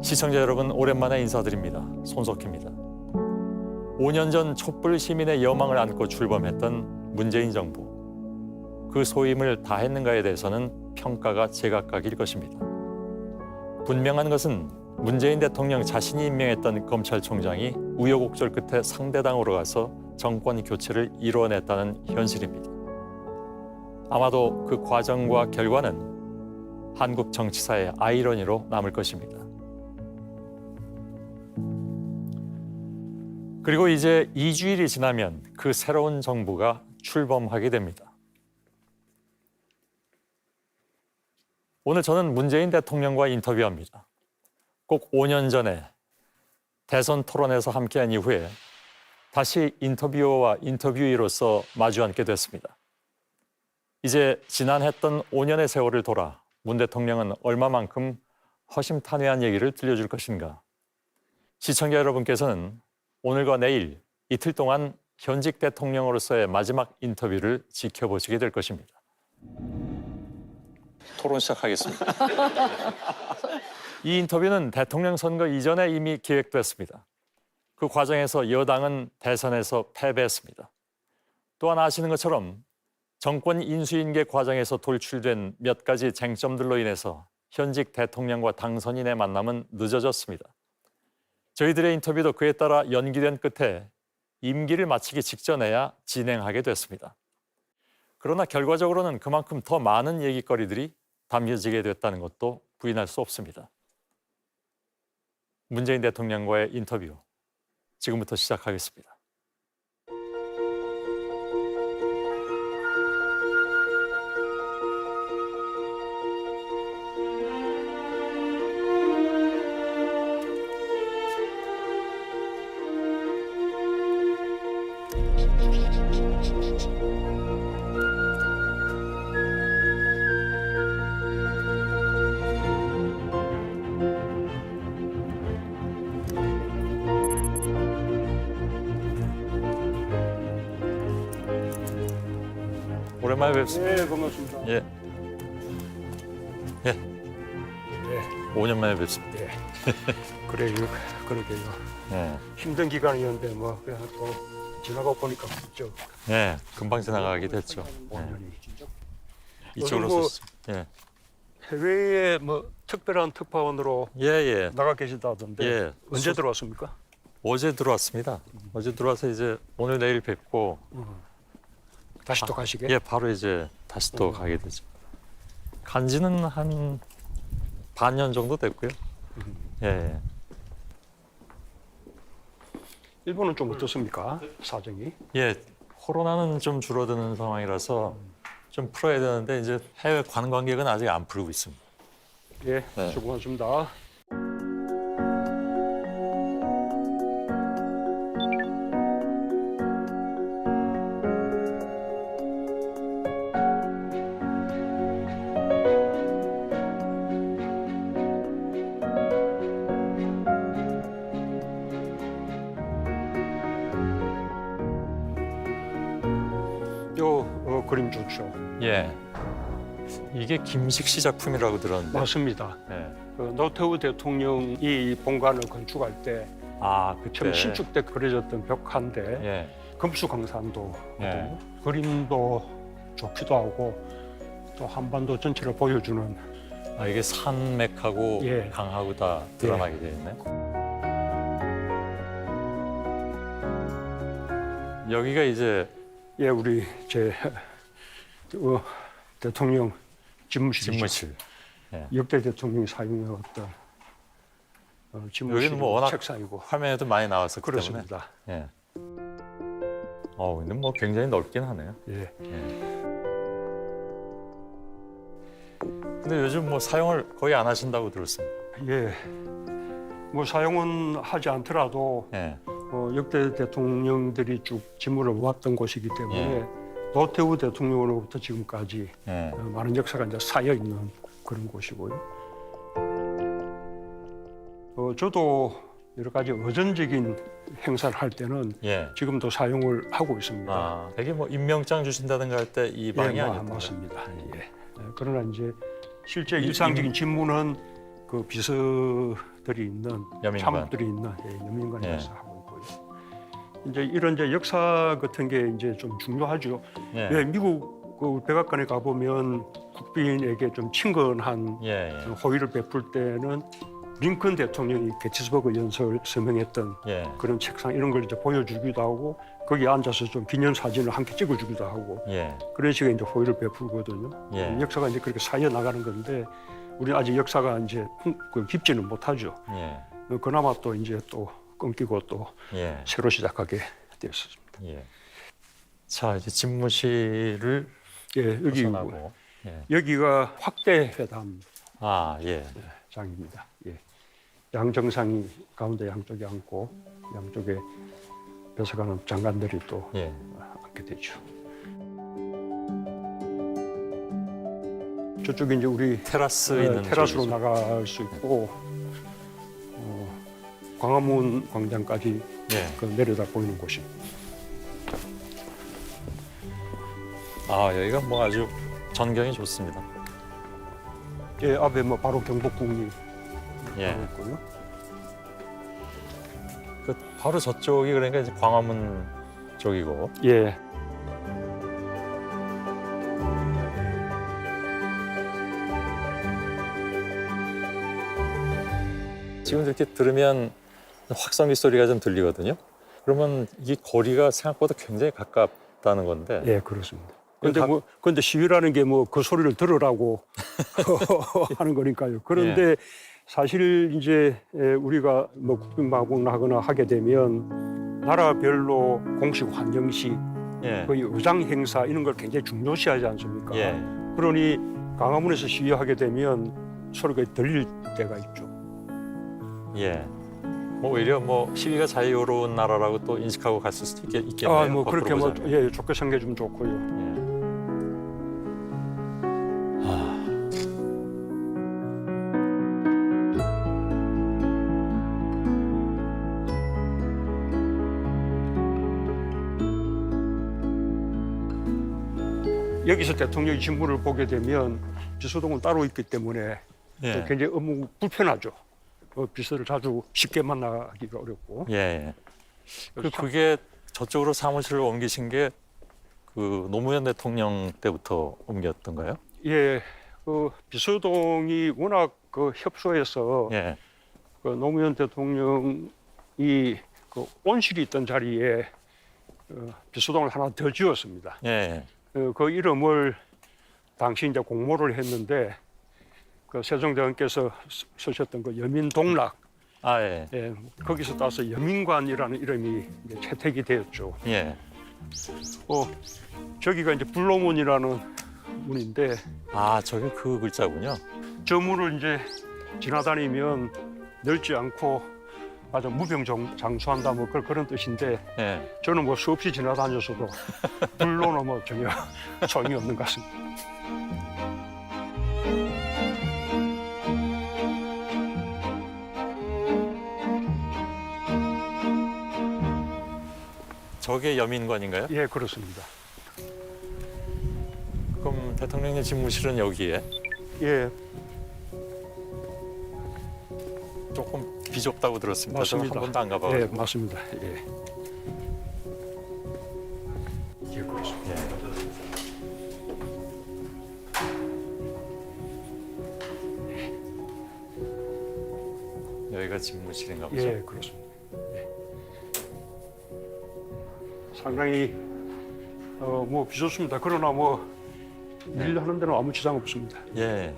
시청자 여러분, 오랜만에 인사드립니다. 손석희입니다. 5년 전 촛불 시민의 여망을 안고 출범했던 문재인 정부. 그 소임을 다했는가에 대해서는 평가가 제각각일 것입니다. 분명한 것은 문재인 대통령 자신이 임명했던 검찰총장이 우여곡절 끝에 상대당으로 가서 정권 교체를 이뤄냈다는 현실입니다. 아마도 그 과정과 결과는 한국 정치사의 아이러니로 남을 것입니다. 그리고 이제 2주일이 지나면 그 새로운 정부가 출범하게 됩니다. 오늘 저는 문재인 대통령과 인터뷰합니다. 꼭 5년 전에 대선 토론에서 함께한 이후에 다시 인터뷰어와 인터뷰이로서 마주 앉게 됐습니다. 이제 지난했던 5년의 세월을 돌아 문 대통령은 얼마만큼 허심탄회한 얘기를 들려줄 것인가. 시청자 여러분께서는 오늘과 내일 이틀 동안 현직 대통령으로서의 마지막 인터뷰를 지켜보시게 될 것입니다. 토론 시작하겠습니다. 이 인터뷰는 대통령 선거 이전에 이미 기획됐습니다. 그 과정에서 여당은 대선에서 패배했습니다. 또한 아시는 것처럼 정권 인수인계 과정에서 돌출된 몇 가지 쟁점들로 인해서 현직 대통령과 당선인의 만남은 늦어졌습니다. 저희들의 인터뷰도 그에 따라 연기된 끝에 임기를 마치기 직전에야 진행하게 됐습니다. 그러나 결과적으로는 그만큼 더 많은 얘기거리들이 담겨지게 됐다는 것도 부인할 수 없습니다. 문재인 대통령과의 인터뷰, 지금부터 시작하겠습니다. 오랜만에 뵙습니다. 네, 반갑습니다. 예. 예. 네, 5년 만에 뵙습니다. 네. 그래요, 그러게요. 예. 힘든 기간이었는데 뭐 그냥 또 지나가 보니까 그렇죠. 예. 금방 지나가게 됐죠. 예. 5년이. 이쪽으로 뭐 오셨습니다. 예. 해외에 뭐 특별한 특파원으로 예, 예. 나가 계시다던데 예. 언제 들어왔습니까? 어제 들어왔습니다. 어제 들어와서 이제 오늘 내일 뵙고 다시 또 가시게? 예, 바로 이제 다시 또 가게 되죠. 간지는 한 반년 정도 됐고요. 예, 예. 일본은 좀 어떻습니까? 사정이? 예, 코로나는 좀 줄어드는 상황이라서 좀 풀어야 되는데 이제 해외 관광객은 아직 안 풀고 있습니다. 예, 네. 수고하십니다. 요 그림 좋죠. 예, 이게 김식시 작품이라고 들었는데. 맞습니다. 예. 그 노태우 대통령이 이 본관을 건축할 때 아, 그때. 처음 신축 때 그려졌던 벽화인데 예, 금수강산도거든요. 예. 그림도 좋기도 하고 또 한반도 전체를 보여주는 아, 이게 산맥하고 예. 강하고 다 드러나게 되어 있네. 여기가 이제 예 우리 제 대통령 집무실이죠. 집무실. 역대 대통령이 사용해왔던 집무실 여기는 뭐 워낙 책상이고 화면에도 많이 나왔었기 그렇습니다. 때문에. 예. 근데 뭐 굉장히 넓긴 하네요. 예. 예. 근데 요즘 뭐 사용을 거의 안 하신다고 들었습니다. 예. 뭐 사용은 하지 않더라도 예. 역대 대통령들이 쭉 집무를 모았던 곳이기 때문에 예. 노태우 대통령으로부터 지금까지 예. 많은 역사가 이제 쌓여 있는 그런 곳이고요. 저도 여러 가지 의전적인 행사를 할 때는 예. 지금도 사용을 하고 있습니다. 아, 되게 뭐 임명장 주신다든가 할 때 이 방이 아니었나요? 맞습니다. 예. 그러나 이제 실제 일상적인 집무는 그 비서 것들이 있는 여민관. 참들이 있는 여민관에서 예. 하고 있고요. 이제 이런 이제 역사 같은 게 이제 좀 중요하죠. 예. 예, 미국 그 백악관에 가 보면 국빈에게 좀 친근한 예. 예. 호의를 베풀 때는 링컨 대통령이 게티스버그 연설 서명했던 예. 그런 책상 이런 걸 이제 보여주기도 하고 거기 앉아서 좀 기념 사진을 함께 찍어주기도 하고 예. 그런 식의 이제 호의를 베풀거든요. 예. 역사가 이제 그렇게 쌓여 나가는 건데 우리는 아직 역사가 이제 깊지는 못하죠. 예. 그나마 또 이제 또 끊기고 또 예. 새로 시작하게 되었습니다. 예. 자, 이제 집무실을 예, 여기 벗어나고. 예. 여기가 확대 회담장입니다. 아, 예. 예. 양 정상이 가운데 양쪽에 앉고 양쪽에 뺏어가는 장관들이 또 예. 앉게 되죠. 저쪽에 이제 우리 테라스 있는 테라스로 쪽이죠. 나갈 수 있고 광화문 광장까지 예. 그 내려다 보이는 곳입니다. 아, 여기가 뭐 아주 전경이 좋습니다. 예, 앞에 뭐 바로 경복궁이 예. 있고요. 그 바로 저쪽이 그러니까 이제 광화문 쪽이고. 예, 지금 이렇게 들으면 확성기 소리가 좀 들리거든요. 그러면 이 거리가 생각보다 굉장히 가깝다는 건데. 예, 그렇습니다. 근데 시위라는 게 뭐 그 소리를 들으라고 하는 거니까요. 그런데 사실 이제 우리가 뭐 국빈방문을 하거나 하게 되면 나라별로 공식 환영식, 예. 거의 의장 행사 이런 걸 굉장히 중요시하지 않습니까? 예. 그러니 광화문에서 시위하게 되면 소리가 들릴 때가 있죠. 예. 뭐 오히려 뭐 시위가 자유로운 나라라고 또 인식하고 갔을 수도 있겠네요. 아, 뭐 그렇게 뭐 보자면. 좋게 생각해 주면 좋고요. 예. 아. 여기서 대통령의 진무를 보게 되면 비서동은 따로 있기 때문에 예. 굉장히 업무 불편하죠. 비서를 자주 쉽게 만나기가 어렵고. 예. 그게 저쪽으로 사무실을 옮기신 게 그 노무현 대통령 때부터 옮겼던가요? 예, 그 비서동이 워낙 그 협소해서 예. 그 노무현 대통령이 그 온실이 있던 자리에 비서동을 하나 더 지었습니다. 예. 그 이름을 당시 이제 공모를 했는데 그 세종대왕께서 쓰셨던 그 여민동락, 아, 예. 예, 거기서 따서 여민관이라는 이름이 이제 채택이 되었죠. 예. 저기가 이제 불로문이라는 문인데 아, 저게 그 글자군요. 저 문을 이제 지나다니면 넓지 않고 아주 무병장수한다 뭐 그런 뜻인데 예. 저는 뭐 수없이 지나다녔어도 불로는 뭐 전혀 소용이 없는 것 같습니다. 저게 여민관인가요? 예, 그렇습니다. 그럼 대통령의 집무실은 여기에 예, 조금 비좁다고 들었습니다. 저는 맞습니다. 한 번도 안 가봐가지고. 예, 맞습니다. 예. 예, 그렇습니다. 여기가 집무실인가 보죠. 예, 그렇습니다. 예. 상당히 뭐 비좁습니다. 그러나 뭐 일하는 데는 아무 지장 없습니다. 예.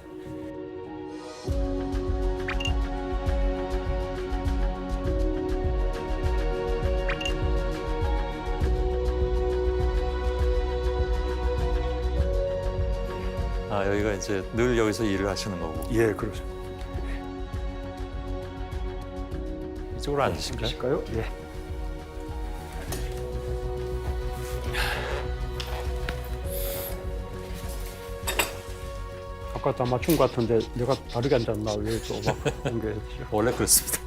아, 여기가 이제 늘 여기서 일을 하시는 거고. 예, 그렇습니다. 이쪽으로 앉으실까요? 앉으실까요? 예. 아까 다 맞춘 것 같은데 내가 다르게 앉았나 왜 또막 옮겨야죠? 원래 그렇습니다.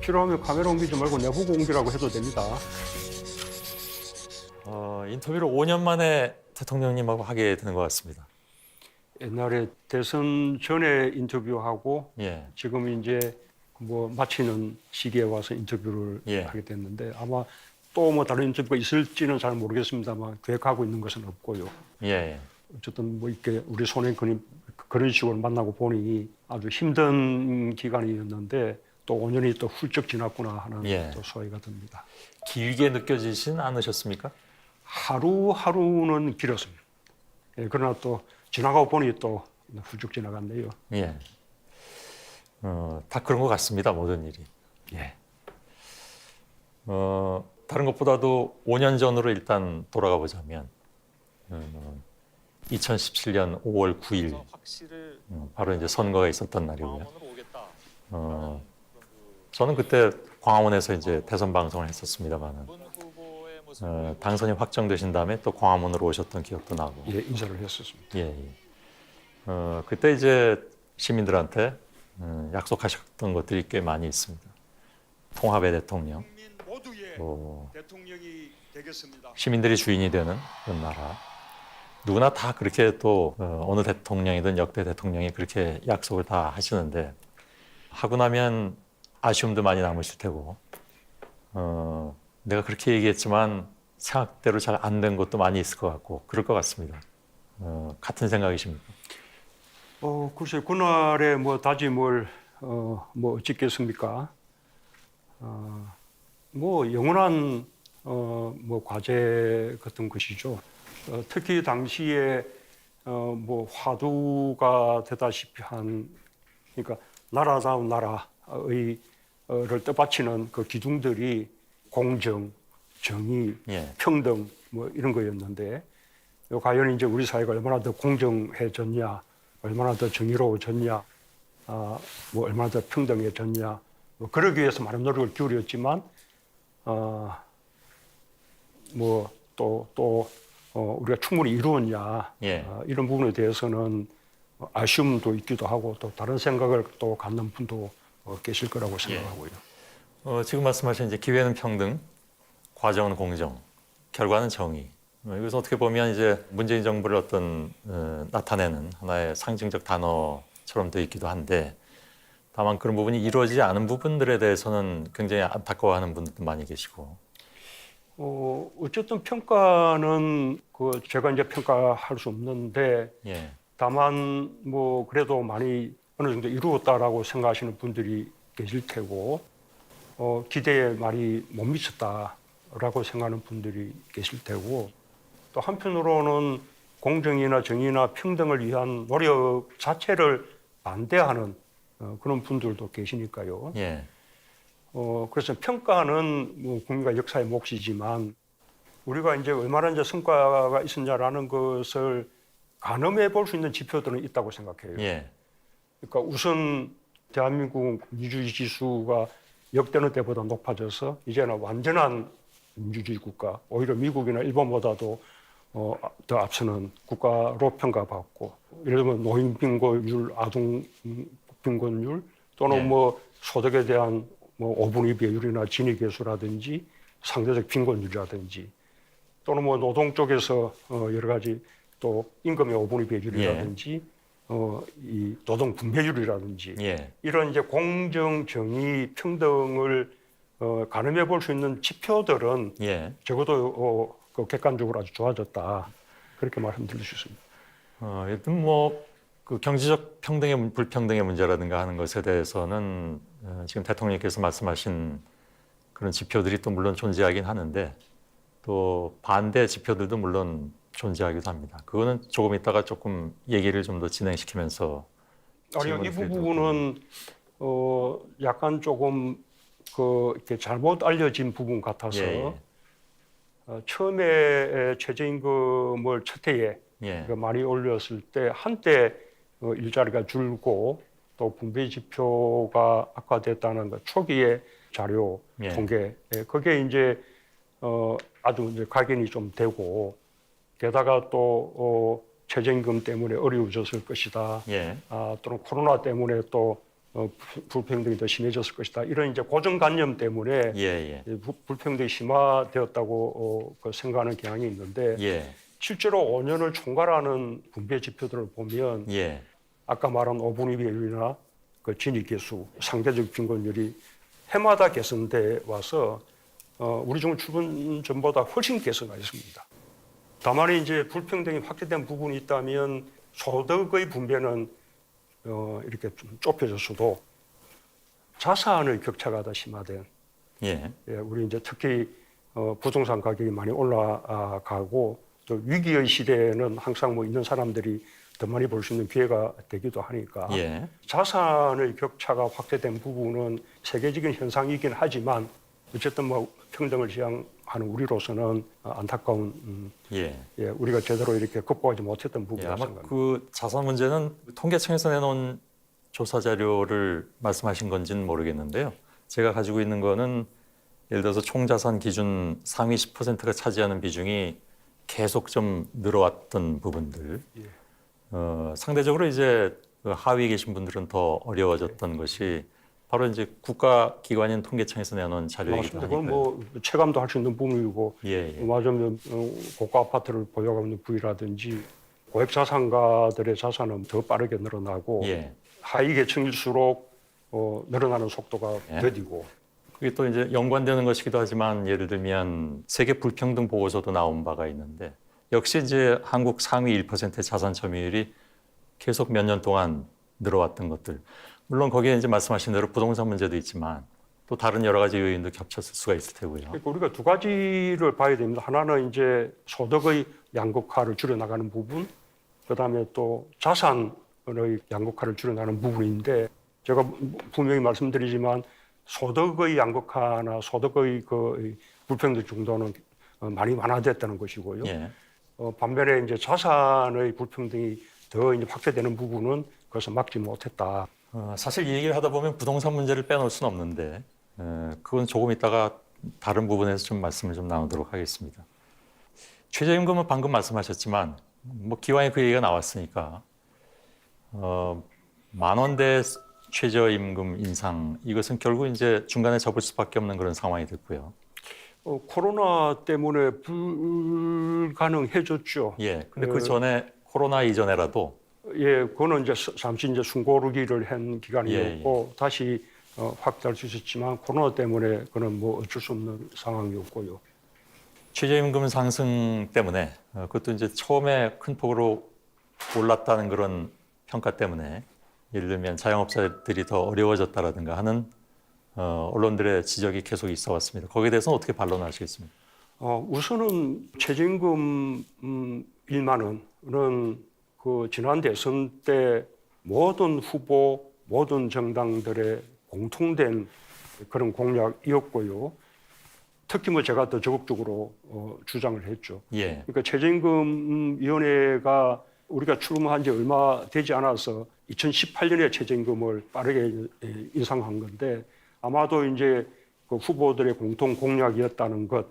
필요하면 카메라 옮기지 말고 내보고 옮기라고 해도 됩니다. 인터뷰를 5년 만에 대통령님하고 하게 되는 것 같습니다. 옛날에 대선 전에 인터뷰하고 예. 지금 이제 뭐 마치는 시기에 와서 인터뷰를 예. 하게 됐는데 아마 또 뭐 다른 인터뷰가 있을지는 잘 모르겠습니다만 계획하고 있는 것은 없고요. 예, 예. 어쨌든 뭐 이렇게 우리 손에 그런 식으로 만나고 보니 아주 힘든 기간이었는데 또 5년이 또 훌쩍 지났구나 하는 예. 또 소리가 듭니다. 길게 느껴지진 않으셨습니까? 하루하루는 길었습니다. 예, 그러나 또 지나가고 보니 또 훌쩍 지나갔네요. 예. 다 그런 것 같습니다. 모든 일이. 예. 다른 것보다도 5년 전으로 일단 돌아가 보자면 2017년 5월 9일 바로 이제 선거가 있었던 날이고요. 저는 그때 광화문에서 이제 대선 방송을 했었습니다만은 당선이 확정되신 다음에 또 광화문으로 오셨던 기억도 나고. 예, 인사를 했었습니다. 예, 예. 그때 이제 시민들한테 약속하셨던 것들이 꽤 많이 있습니다. 통합의 대통령, 대통령이 되겠습니다. 시민들이 주인이 되는 그런 나라. 누구나 다 그렇게 또 어느 대통령이든 역대 대통령이 그렇게 약속을 다 하시는데 하고 나면 아쉬움도 많이 남으실 테고 내가 그렇게 얘기했지만 생각대로 잘 안 된 것도 많이 있을 것 같고 그럴 것 같습니다. 같은 생각이십니까? 글쎄 그날에 뭐 다짐을 뭐 어찌겠습니까? 뭐 영원한 뭐 과제 같은 것이죠. 특히 당시에 뭐 화두가 되다시피 한 그러니까 나라다운 나라의 를 뜻받치는 그 기둥들이 공정, 정의, 예. 평등 뭐 이런 거였는데 과연 이제 우리 사회가 얼마나 더 공정해졌냐, 얼마나 더 정의로워졌냐, 뭐 얼마나 더 평등해졌냐, 뭐 그러기 위해서 많은 노력을 기울였지만 뭐 또 우리가 충분히 이루었냐 예. 이런 부분에 대해서는 아쉬움도 있기도 하고 또 다른 생각을 또 갖는 분도 계실 거라고 생각하고요. 지금 말씀하신 이제 기회는 평등, 과정은 공정, 결과는 정의. 이것은 어떻게 보면 이제 문재인 정부를 어떤 나타내는 하나의 상징적 단어처럼 되어 있기도 한데 다만 그런 부분이 이루어지지 않은 부분들에 대해서는 굉장히 안타까워하는 분들도 많이 계시고. 어쨌든 평가는 그 제가 이제 평가할 수 없는데 예. 다만 뭐 그래도 많이 어느 정도 이루었다라고 생각하시는 분들이 계실 테고 기대에 많이 못 미쳤다라고 생각하는 분들이 계실 테고 또 한편으로는 공정이나 정의나 평등을 위한 노력 자체를 반대하는 그런 분들도 계시니까요. 예. 그래서 평가는 뭐 국민과 역사의 몫이지만 우리가 이제 얼마나 이제 성과가 있었냐라는 것을 가늠해 볼 수 있는 지표들은 있다고 생각해요. 예. 그러니까 우선 대한민국 민주주의 지수가 역대는 때보다 높아져서 이제는 완전한 민주주의 국가, 오히려 미국이나 일본보다도 더 앞서는 국가로 평가받고, 예를 들면 노인 빈곤율, 아동 빈곤율 또는 네. 뭐 소득에 대한 뭐 5분위 비율이나 진위 계수라든지 상대적 빈곤율이라든지 또는 뭐 노동 쪽에서 여러 가지 또 임금의 5분위 비율이라든지 이 노동 분배율이라든지 예. 이런 이제 공정, 정의, 평등을 가늠해 볼 수 있는 지표들은 예. 적어도 그 객관적으로 아주 좋아졌다 그렇게 말씀드릴 수 있습니다. 일단 뭐 그 경제적 평등의 불평등의 문제라든가 하는 것에 대해서는 지금 대통령께서 말씀하신 그런 지표들이 또 물론 존재하긴 하는데 또 반대 지표들도 물론 존재하기도 합니다. 그거는 조금 이따가 조금 얘기를 좀 더 진행시키면서 아니요, 이 부분은 약간 조금 그 이렇게 잘못 알려진 부분 같아서 예, 처음에 최저임금을 첫 해에 예. 많이 올렸을 때 한때 일자리가 줄고 또 분배 지표가 악화됐다는 그 초기의 자료 예. 통계 그게 이제 아주 이제 각인이 좀 되고 게다가 또 최저임금 때문에 어려워졌을 것이다. 예. 또는 코로나 때문에 또 불평등이 더 심해졌을 것이다. 이런 이제 고정관념 때문에 예, 예. 불평등이 심화되었다고 생각하는 경향이 있는데 예. 실제로 5년을 총괄하는 분배 지표들을 보면 예. 아까 말한 5분위 비율이나 그 진위 개수, 상대적 빈곤율이 해마다 개선돼 와서 우리 정부 출범 전보다 훨씬 개선가 있습니다. 다만 이제 불평등이 확대된 부분이 있다면 소득의 분배는 이렇게 좀 좁혀졌어도 자산의 격차가 더 심화된 예. 우리 이제 특히 부동산 가격이 많이 올라가고 또 위기의 시대에는 항상 뭐 있는 사람들이 더 많이 벌 수 있는 기회가 되기도 하니까 예. 자산의 격차가 확대된 부분은 세계적인 현상이긴 하지만 어쨌든 뭐 평등을 지향하는 우리로서는 안타까운 우리가 제대로 이렇게 극복하지 못했던 부분이라고 아마 생각합니다. 그 자산 문제는 통계청에서 내놓은 조사 자료를 말씀하신 건지는 모르겠는데요. 제가 가지고 있는 거는 예를 들어서 총자산 기준 상위 10%가 차지하는 비중이 계속 좀 늘어왔던 부분들. 상대적으로 이제 그 하위에 계신 분들은 더 어려워졌던 것이 바로 이제 국가기관인 통계청에서 내놓은 자료이기도 맞습니다. 그건 하니까요. 뭐 체감도 할 수 있는 부분이고 예. 맞으면 고가 아파트를 보유하고 있는 부위라든지 고액 자산가들의 자산은 더 빠르게 늘어나고 예. 하위 계층일수록 늘어나는 속도가 예. 더디고 그게 또 이제 연관되는 것이기도 하지만 예를 들면 세계 불평등 보고서도 나온 바가 있는데 역시 이제 한국 상위 1%의 자산 점유율이 계속 몇 년 동안 늘어왔던 것들. 물론 거기에 이제 말씀하신 대로 부동산 문제도 있지만 또 다른 여러 가지 요인도 겹쳤을 수가 있을 테고요. 그러니까 우리가 두 가지를 봐야 됩니다. 하나는 이제 소득의 양극화를 줄여나가는 부분, 그다음에 또 자산의 양극화를 줄여나가는 부분인데 제가 분명히 말씀드리지만 소득의 양극화나 소득의 그 불평등 정도는 많이 완화됐다는 것이고요. 예. 반면에 이제 자산의 불평등이 더 이제 확대되는 부분은 그것을 막지 못했다. 사실 이 얘기를 하다 보면 부동산 문제를 빼놓을 수는 없는데 그건 조금 이따가 다른 부분에서 좀 말씀을 좀 나누도록 하겠습니다. 최저임금은 방금 말씀하셨지만 뭐 기왕에 그 얘기가 나왔으니까 10,000원대 최저임금 인상 이것은 결국 이제 중간에 접을 수밖에 없는 그런 상황이 됐고요. 코로나 때문에 불가능해졌죠. 예. 근데 그 전에 코로나 이전에라도 그거는 이제 잠시 이제 숨고르기를 한 기간이었고 다시 확대할 수 있었지만 코로나 때문에 그는 뭐 어쩔 수 없는 상황이었고요. 최저임금 상승 때문에 그것도 이제 처음에 큰 폭으로 올랐다는 그런 평가 때문에 예를 들면 자영업자들이 더 어려워졌다라든가 하는 언론들의 지적이 계속 있어 왔습니다. 거기에 대해서는 어떻게 반론하시겠습니까? 우선은 최저임금 1만 원은 그 지난 대선 때 모든 후보, 모든 정당들의 공통된 그런 공약이었고요. 특히 뭐 제가 더 적극적으로 주장을 했죠. 예. 그러니까 최저임금위원회가 우리가 출범한 지 얼마 되지 않아서 2018년에 최저임금을 빠르게 인상한 건데 아마도 이제 그 후보들의 공통 공약이었다는 것,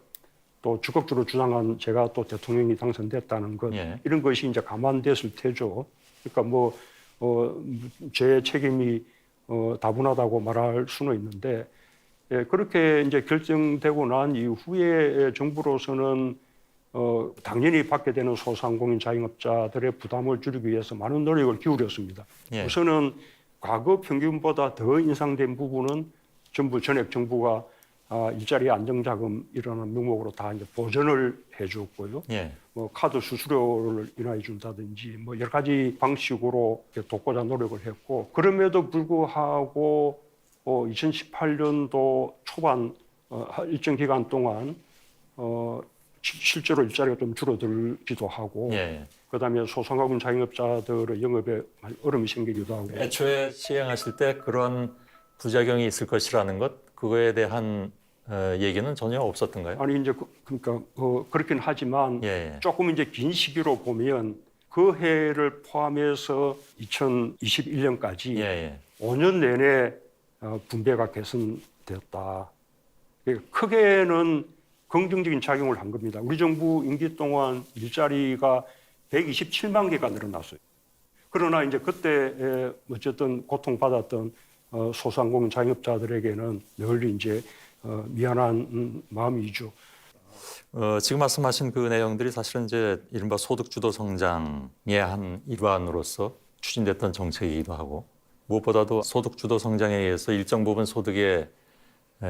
또 적극적으로 주장한 제가 또 대통령이 당선됐다는 것 이런 것이 이제 감안됐을 테죠. 그러니까 뭐 제 책임이 다분하다고 말할 수는 있는데 그렇게 이제 결정되고 난 이후에 정부로서는 당연히 받게 되는 소상공인 자영업자들의 부담을 줄이기 위해서 많은 노력을 기울였습니다. 우선은 과거 평균보다 더 인상된 부분은 전부 전액 정부가 일자리 안정자금 이라는 명목으로 다 이제 보전을 해줬고요. 뭐 카드 수수료를 인하해 준다든지 뭐 여러 가지 방식으로 돕고자 노력을 했고 그럼에도 불구하고 2018년도 초반 일정 기간 동안 실제로 일자리가 좀 줄어들기도 하고 그다음에 소상공인 자영업자들의 영업에 어려움이 생기기도 하고 애초에 시행하실 때 그런 부작용이 있을 것이라는 것 그거에 대한 얘기는 전혀 없었던가요? 아니 이제 그러니까 그렇긴 하지만 조금 이제 긴 시기로 보면 그 해를 포함해서 2021년까지 5년 내내 분배가 개선되었다. 크게는 긍정적인 작용을 한 겁니다. 우리 정부 임기 동안 일자리가 127만 개가 늘어났어요. 그러나 이제 그때 어쨌든 고통받았던 소상공인 자영업자들에게는 늘 이제 미안한 마음이죠. 지금 말씀하신 그 내용들이 사실은 이제 이른바 소득주도 성장의 한 일환으로서 추진됐던 정책이기도 하고 무엇보다도 소득 주도 성장에 의해서 일정 부분 소득의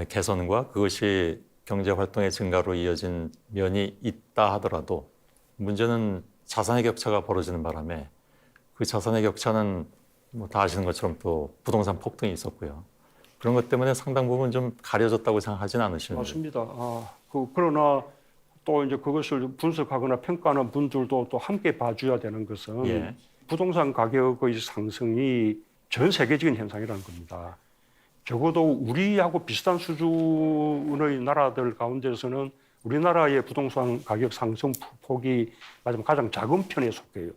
개선과 그것이 경제 활동의 증가로 이어진 면이 있다 하더라도 문제는 자산의 격차가 벌어지는 바람에 그 자산의 격차는 뭐 다 아시는 것처럼 또 부동산 폭등이 있었고요. 그런 것 때문에 상당 부분 좀 가려졌다고 생각하지는 않으시는지. 맞습니다. 그러나 또 이제 그것을 분석하거나 평가하는 분들도 또 함께 봐줘야 되는 것은 예. 부동산 가격의 상승이 전 세계적인 현상이라는 겁니다. 적어도 우리하고 비슷한 수준의 나라들 가운데서는 우리나라의 부동산 가격 상승 폭이 가장 작은 편에 속해요.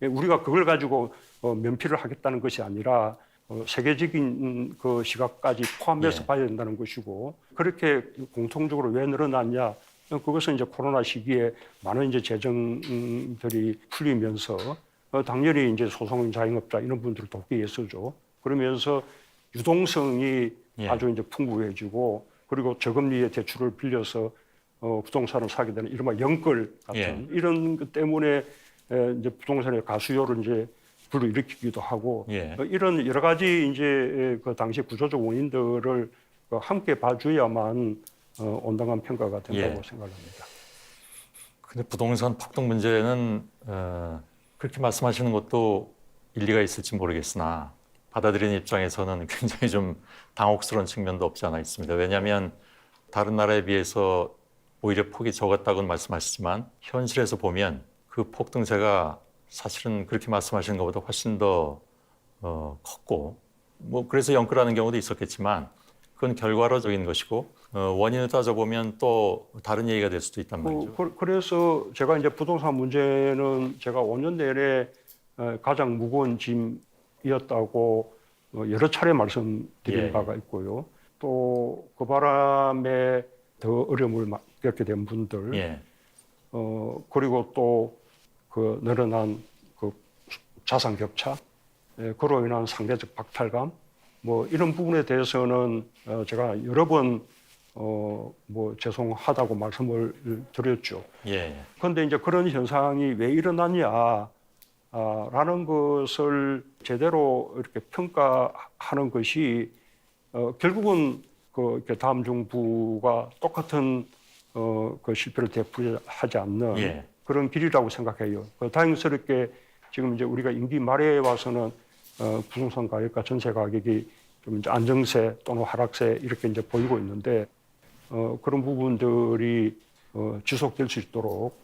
우리가 그걸 가지고 면피를 하겠다는 것이 아니라 세계적인 그 시각까지 포함해서 예. 봐야 된다는 것이고, 그렇게 공통적으로 왜 늘어났냐? 그것은 이제 코로나 시기에 많은 이제 재정들이 풀리면서 당연히 이제 소상 자영업자 이런 분들을 돕기 위해서죠. 그러면서 유동성이 예. 아주 이제 풍부해지고, 그리고 저금리의 대출을 빌려서 부동산을 사게 되는 이른바 영끌 같은 예. 이런 것 때문에 이제 부동산의 가수요를 이제 불러일으키기도 하고, 예. 이런 여러 가지 이제 그 당시 구조적 원인들을 함께 봐줘야만 온당한 평가가 된다고 예. 생각합니다. 근데 부동산 폭등 문제는 그렇게 말씀하시는 것도 일리가 있을지 모르겠으나 받아들이는 입장에서는 굉장히 좀 당혹스러운 측면도 없지 않아 있습니다. 왜냐하면 다른 나라에 비해서 오히려 폭이 적었다고는 말씀하시지만 현실에서 보면 그 폭등세가 사실은 그렇게 말씀하시는 것보다 훨씬 더 컸고, 뭐 그래서 영끌하는 경우도 있었겠지만 그건 결과론적인 것이고 원인을 따져보면 또 다른 얘기가 될 수도 있단 말이죠. 그래서 제가 이제 부동산 문제는 제가 5년 내내 가장 무거운 짐이었다고 여러 차례 말씀드린 예. 바가 있고요. 또 그 바람에 더 어려움을 겪게 된 분들, 예. 그리고 또 그 늘어난 그 자산 격차, 그로 인한 상대적 박탈감, 뭐 이런 부분에 대해서는 제가 여러 번 뭐 죄송하다고 말씀을 드렸죠. 예. 그런데 이제 그런 현상이 왜 일어났냐 라는 것을 제대로 이렇게 평가하는 것이 결국은 그 이렇게 다음 정부가 똑같은 그 실패를 되풀이하지 않는 예. 그런 길이라고 생각해요. 다행스럽게 지금 이제 우리가 임기 말에 와서는 부동산 가격과 전세 가격이 좀 이제 안정세 또는 하락세 이렇게 이제 보이고 있는데 그런 부분들이 지속될 수 있도록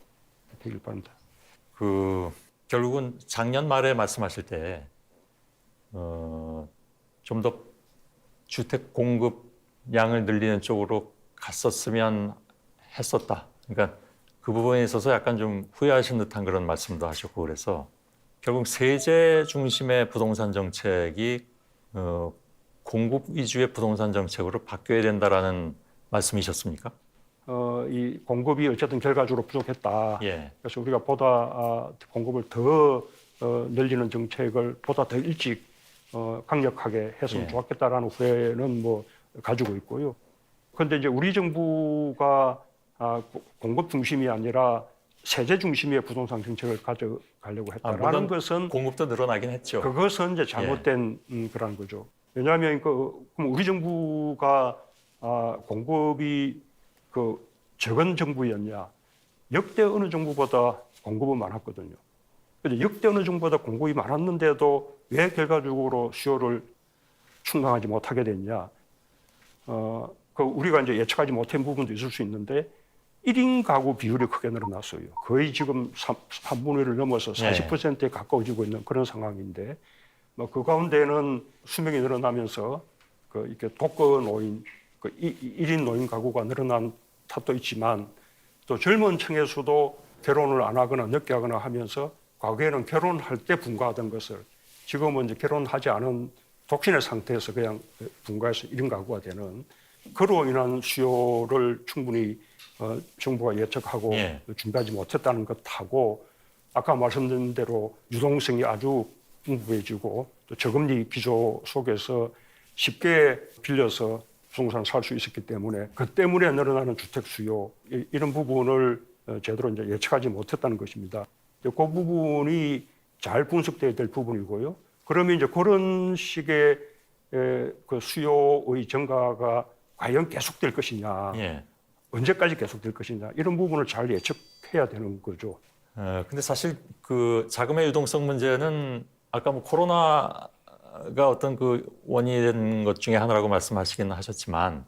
되길 바랍니다. 그 결국은 작년 말에 말씀하실 때 좀 더 주택 공급량을 늘리는 쪽으로 갔었으면 했었다. 그러니까 그 부분에 있어서 약간 좀 후회하신 듯한 그런 말씀도 하셨고, 그래서 결국 세제 중심의 부동산 정책이 공급 위주의 부동산 정책으로 바뀌어야 된다라는 말씀이셨습니까? 이 공급이 어쨌든 결과적으로 부족했다. 예. 그래서 우리가 보다 공급을 더 늘리는 정책을 보다 더 일찍 강력하게 했으면 예. 좋았겠다라는 후회는 뭐 가지고 있고요. 그런데 이제 우리 정부가 공급 중심이 아니라 세제 중심의 부동산 정책을 가져가려고 했다라는 물론 것은 공급도 늘어나긴 했죠. 그것은 이제 잘못된 그런 거죠. 왜냐하면 그럼 우리 정부가 공급이 그 적은 정부였냐? 역대 어느 정부보다 공급은 많았거든요. 근데 역대 어느 정부보다 공급이 많았는데도 왜 결과적으로 수요를 충당하지 못하게 됐냐? 그 우리가 이제 예측하지 못한 부분도 있을 수 있는데 1인 가구 비율이 크게 늘어났어요. 거의 지금 3분의 1을 넘어서 40%에 가까워지고 있는 그런 상황인데, 뭐 그 가운데는 수명이 늘어나면서 그 이렇게 독거 노인, 그 1인 노인 가구가 늘어난 탓도 있지만, 또 젊은 층에서도 결혼을 안 하거나 늦게 하거나 하면서 과거에는 결혼할 때 분가하던 것을 지금은 이제 결혼하지 않은 독신의 상태에서 그냥 분가해서 1인 가구가 되는, 그로 인한 수요를 충분히 정부가 예측하고 준비하지 못했다는 것하고, 아까 말씀드린 대로 유동성이 아주 풍부해지고 또 저금리 기조 속에서 쉽게 빌려서 부동산을 살 수 있었기 때문에, 그 때문에 늘어나는 주택 수요, 이런 부분을 제대로 이제 예측하지 못했다는 것입니다. 그 부분이 잘 분석돼야 될 부분이고요. 그러면 이제 그런 식의 그 수요의 증가가 과연 계속될 것이냐, 예. 언제까지 계속될 것이냐 이런 부분을 잘 예측해야 되는 거죠. 근데 사실 그 자금의 유동성 문제는 아까 뭐 코로나가 어떤 그 원인이 된 것 중에 하나라고 말씀하시긴 하셨지만,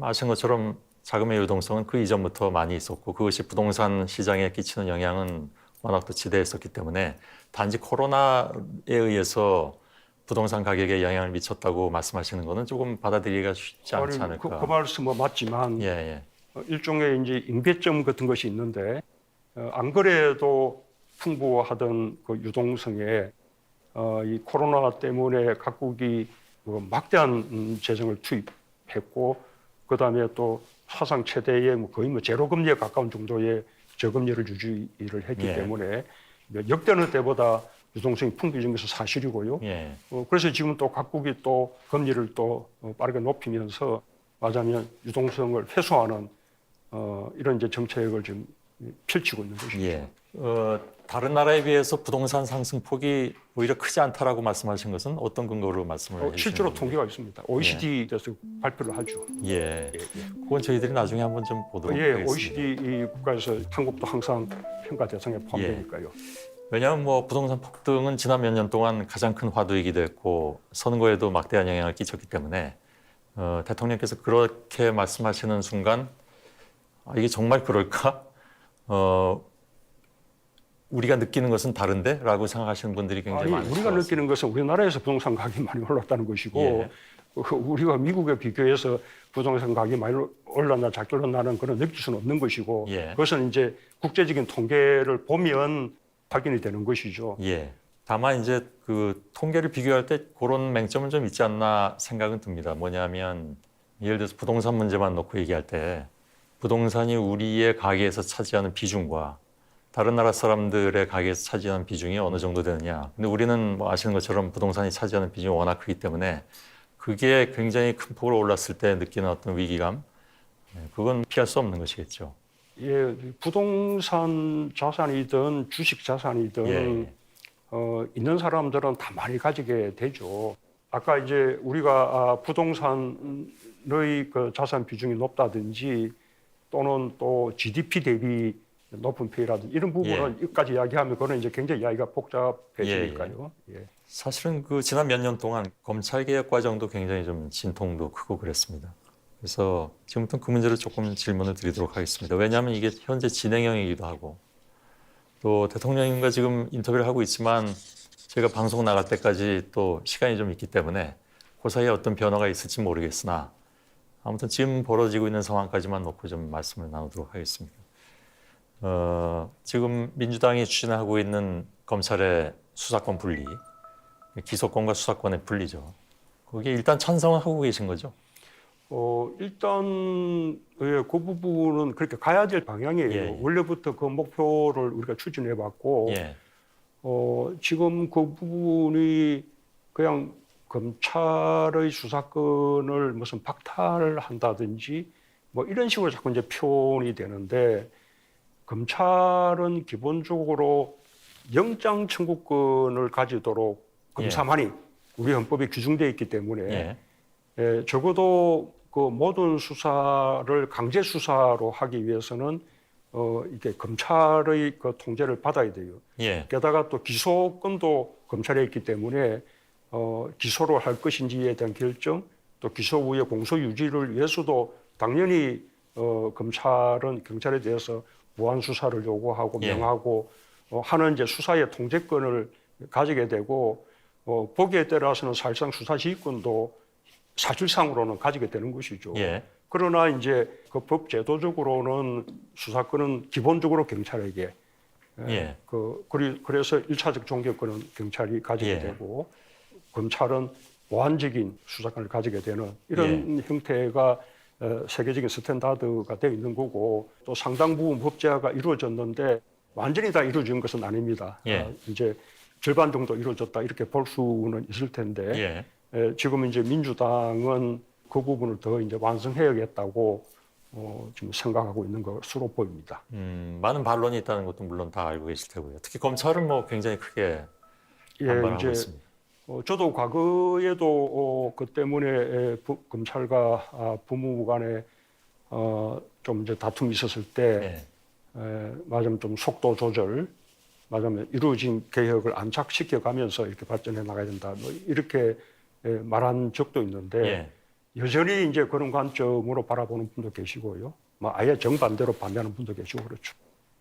아시는 것처럼 자금의 유동성은 그 이전부터 많이 있었고 그것이 부동산 시장에 끼치는 영향은 워낙 또 지대했었기 때문에 단지 코로나에 의해서 부동산 가격에 영향을 미쳤다고 말씀하시는 것은 조금 받아들이기가 쉽지 않지 않을까. 그 말씀은 맞지만 예, 예. 일종의 이제 임계점 같은 것이 있는데 안 그래도 풍부하던 그 유동성에 이 코로나 때문에 각국이 막대한 재정을 투입했고 그다음에 또 사상 최대의 거의 제로 금리에 가까운 정도의 저금리를 유지를 했기 예. 때문에 역대 어느 때보다 유동성이 풍부해진 것은 사실이고요. 예. 그래서 지금 또 각국이 또 금리를 또 빠르게 높이면서 말하자면 유동성을 회수하는 이런 이제 정책을 지금 펼치고 있는 것이죠. 예. 다른 나라에 비해서 부동산 상승폭이 오히려 크지 않다라고 말씀하신 것은 어떤 근거로 말씀을 해주시는 실제로 건가요? 통계가 있습니다. OECD에서 발표를 하죠. 예. 그건 저희들이 나중에 한번 좀 보도록 하겠습니다. OECD 국가에서 한국도 항상 평가 대상에 포함되니까요. 왜냐하면 뭐 부동산 폭등은 지난 몇 년 동안 가장 큰 화두이기도 했고 선거에도 막대한 영향을 끼쳤기 때문에 대통령께서 그렇게 말씀하시는 순간 이게 정말 그럴까? 우리가 느끼는 것은 다른데? 라고 생각하시는 분들이 굉장히 많으실 것 우리가 같습니다. 느끼는 것은 우리나라에서 부동산 가격이 많이 올랐다는 것이고 예. 우리가 미국에 비교해서 부동산 가격이 많이 올랐나 작게 올랐나는 그런 느낄 수는 없는 것이고 예. 그것은 이제 국제적인 통계를 보면 확인이 되는 것이죠. 예. 다만 이제 그 통계를 비교할 때 그런 맹점은 좀 있지 않나 생각은 듭니다. 뭐냐면 예를 들어서 부동산 문제만 놓고 얘기할 때 부동산이 우리의 가계에서 차지하는 비중과 다른 나라 사람들의 가계에서 차지하는 비중이 어느 정도 되느냐. 근데 우리는 뭐 아시는 것처럼 부동산이 차지하는 비중이 워낙 크기 때문에 그게 굉장히 큰 폭으로 올랐을 때 느끼는 어떤 위기감, 그건 피할 수 없는 것이겠죠. 예, 부동산 자산이든 주식 자산이든 예. 있는 사람들은 다 많이 가지게 되죠. 아까 이제 우리가 부동산의 그 자산 비중이 높다든지 또는 또 GDP 대비 높은 편이라든지 이런 부분은 여기까지 이야기하면 그거는 이제 굉장히 이야기가 복잡해지니까요. 예. 사실은 그 지난 몇 년 동안 검찰 개혁 과정도 굉장히 좀 진통도 크고 그랬습니다. 그래서 지금부터 그 문제를 조금 질문을 드리도록 하겠습니다. 왜냐하면 이게 현재 진행형이기도 하고 또 대통령님과 지금 인터뷰를 하고 있지만 제가 방송 나갈 때까지 또 시간이 좀 있기 때문에 그 사이에 어떤 변화가 있을지 모르겠으나 아무튼 지금 벌어지고 있는 상황까지만 놓고 좀 말씀을 나누도록 하겠습니다. 지금 민주당이 추진하고 있는 검찰의 수사권 분리, 기소권과 수사권의 분리죠. 거기에 일단 찬성을 하고 계신 거죠? 일단 그 부분은 그렇게 가야 될 방향이에요. 예. 원래부터 그 목표를 우리가 추진해 봤고 예. 지금 그 부분이 그냥 검찰의 수사권을 무슨 박탈한다든지 뭐 이런 식으로 자꾸 이제 표현이 되는데 검찰은 기본적으로 영장 청구권을 가지도록 검사만이 우리 헌법에 규정되어 있기 때문에 적어도 그 모든 수사를 강제 수사로 하기 위해서는 이게 검찰의 그 통제를 받아야 돼요. 게다가 또 기소권도 검찰에 있기 때문에 기소를 할 것인지에 대한 결정, 또 기소 후에 공소 유지를 위해서도 당연히 검찰은 경찰에 대해서 무한 수사를 요구하고 명하고 하는 이제 수사의 통제권을 가지게 되고 보기에 따라서는 사실상 수사 지휘권도 사실상으로는 가지게 되는 것이죠. 그러나 이제 그 법 제도적으로는 수사권은 기본적으로 경찰에게 그래서 일차적 종결권은 경찰이 가지게 되고 검찰은 보완적인 수사권을 가지게 되는 이런 형태가 세계적인 스탠다드가 되어 있는 거고 또 상당 부분 법제화가 이루어졌는데 완전히 다 이루어진 것은 아닙니다. 이제 절반 정도 이루어졌다 이렇게 볼 수는 있을 텐데 지금 이제 민주당은 그 부분을 더 이제 완성해야겠다고 지금 생각하고 있는 것으로 보입니다. 많은 반론이 있다는 것도 물론 다 알고 계실 테고요. 특히 검찰은 뭐 굉장히 크게 반발하고 이제 있습니다. 저도 과거에도 그 때문에 검찰과 법무부 간에 좀 이제 다툼이 있었을 때 말하자면 좀 속도 조절, 말하자면 이루어진 개혁을 안착시켜 가면서 이렇게 발전해 나가야 된다. 뭐 이렇게 말한 적도 있는데 여전히 이제 그런 관점으로 바라보는 분도 계시고요. 뭐 아예 정반대로 반대하는 분도 계시고 그렇죠.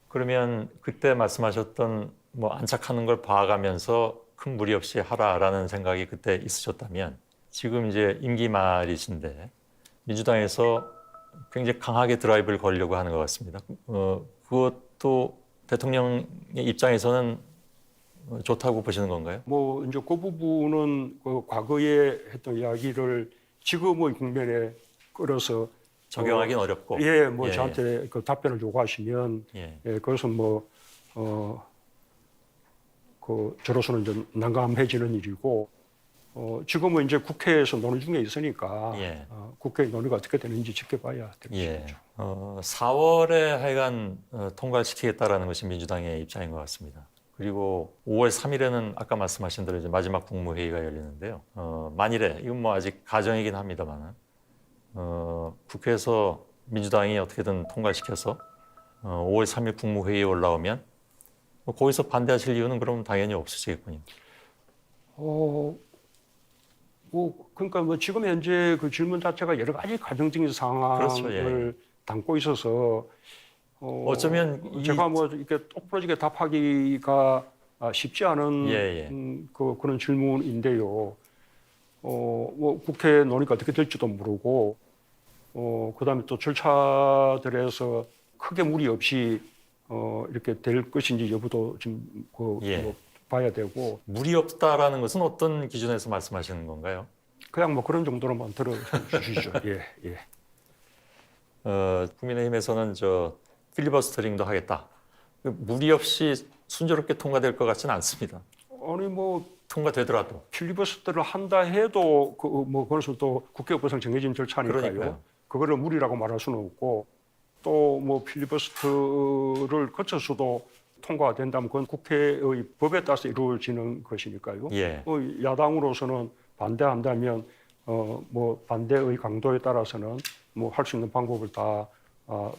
그러면 그때 말씀하셨던 뭐 안착하는 걸 봐가면서 큰 무리 없이 하라라는 생각이 그때 있으셨다면 지금 이제 임기 말이신데 민주당에서 굉장히 강하게 드라이브를 걸려고 하는 것 같습니다. 그것도 대통령의 입장에서는 좋다고 보시는 건가요? 뭐 이제 그 부분은 그 과거에 했던 이야기를 지금의 국면에 끌어서 적용하기는 어렵고. 뭐 저한테 그 답변을 요구하시면 그것은 그 저로서는 좀 난감해지는 일이고 지금은 이제 국회에서 논의 중에 있으니까 국회 논의가 어떻게 되는지 지켜봐야 될 것이죠. 4월에 하여간 통과를 시키겠다라는 것이 민주당의 입장인 것 같습니다. 그리고 5월 3일에는 아까 말씀하신 대로 이제 마지막 국무회의가 열리는데요. 만일에 이건 뭐 아직 가정이긴 합니다만 국회에서 민주당이 어떻게든 통과시켜서 5월 3일 국무회의에 올라오면 거기서 반대하실 이유는 그럼 당연히 없으시겠군요. 그러니까 뭐 지금 현재 그 질문 자체가 여러 가지 가정적인 상황을 담고 있어서 어쩌면 제가 뭐 이렇게 똑부러지게 답하기가 쉽지 않은 그런 질문인데요. 뭐 국회 논의가 어떻게 될지도 모르고 그다음에 또 절차들에서 크게 무리 없이 이렇게 될 것인지 여부도 좀 뭐 봐야 되고. 무리 없다라는 것은 어떤 기준에서 말씀하시는 건가요? 그냥 뭐 그런 정도로만 들어주시죠. 국민의힘에서는 필리버스터링도 하겠다. 무리 없이 순조롭게 통과될 것 같지는 않습니다. 아니 뭐 통과되더라도 필리버스터를 한다 해도 그것은 또 국회 법상 정해진 절차니까요. 그러니까요. 그거를 무리라고 말할 수는 없고 또 뭐 필리버스터를 거쳐서도 통과가 된다면 그건 국회의 법에 따라서 이루어지는 것이니까요. 야당으로서는 반대한다면 뭐 반대의 강도에 따라서는 뭐 할 수 있는 방법을 다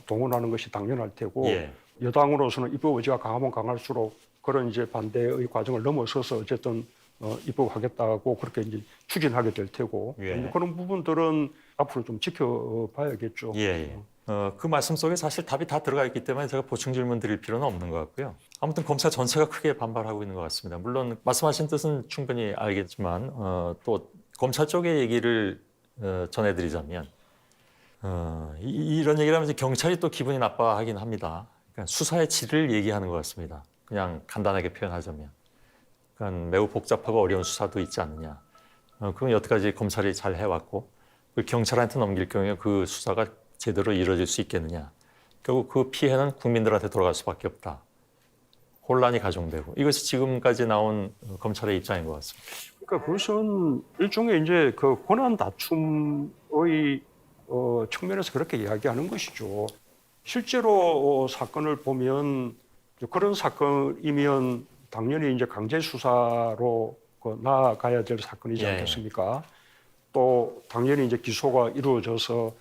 동원하는 것이 당연할 테고 여당으로서는 입법 의지가 강하면 강할수록 그런 이제 반대의 과정을 넘어서서 어쨌든 입법하겠다고 그렇게 이제 추진하게 될 테고 그런 부분들은 앞으로 좀 지켜봐야겠죠. 그 말씀 속에 사실 답이 다 들어가 있기 때문에 제가 보충 질문 드릴 필요는 없는 것 같고요. 아무튼 검찰 전체가 크게 반발하고 있는 것 같습니다. 물론 말씀하신 뜻은 충분히 알겠지만 또 검찰 쪽의 얘기를 전해드리자면 이런 얘기를 하면 이제 경찰이 또 기분이 나빠하긴 합니다. 그러니까 수사의 질을 얘기하는 것 같습니다. 그냥 간단하게 표현하자면. 그러니까 매우 복잡하고 어려운 수사도 있지 않느냐. 그건 여태까지 검찰이 잘 해왔고 그걸 경찰한테 넘길 경우에 그 수사가 제대로 이루어질 수 있겠느냐. 결국 그 피해는 국민들한테 돌아갈 수밖에 없다. 혼란이 가중되고 이것이 지금까지 나온 검찰의 입장인 것 같습니다. 그러니까 그것은 일종의 이제 그 권한 다툼의 측면에서 그렇게 이야기하는 것이죠. 실제로 사건을 보면 그런 사건이면 당연히 이제 강제 수사로 나아가야 될 사건이지 않겠습니까? 또 당연히 이제 기소가 이루어져서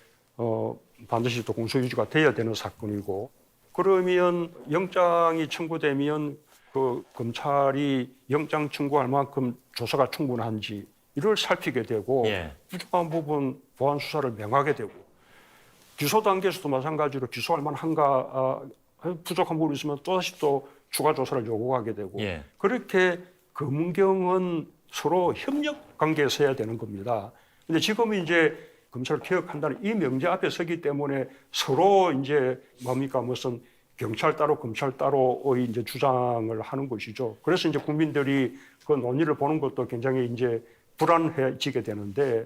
반드시 또 공소유지가 돼야 되는 사건이고 그러면 영장이 청구되면 그 검찰이 영장 청구할 만큼 조사가 충분한지 이를 살피게 되고 부족한 부분 보완 수사를 명하게 되고 기소 단계에서도 마찬가지로 기소할 만한가 부족한 부분이 있으면 또다시 또 추가 조사를 요구하게 되고 그렇게 검경은 서로 협력 관계에서 해야 되는 겁니다. 근데 지금은 이제 검찰을 개혁한다는 이 명제 앞에 서기 때문에 서로 이제 뭡니까 무슨 경찰 따로 검찰 따로의 이제 주장을 하는 것이죠. 그래서 이제 국민들이 그 논의를 보는 것도 굉장히 이제 불안해지게 되는데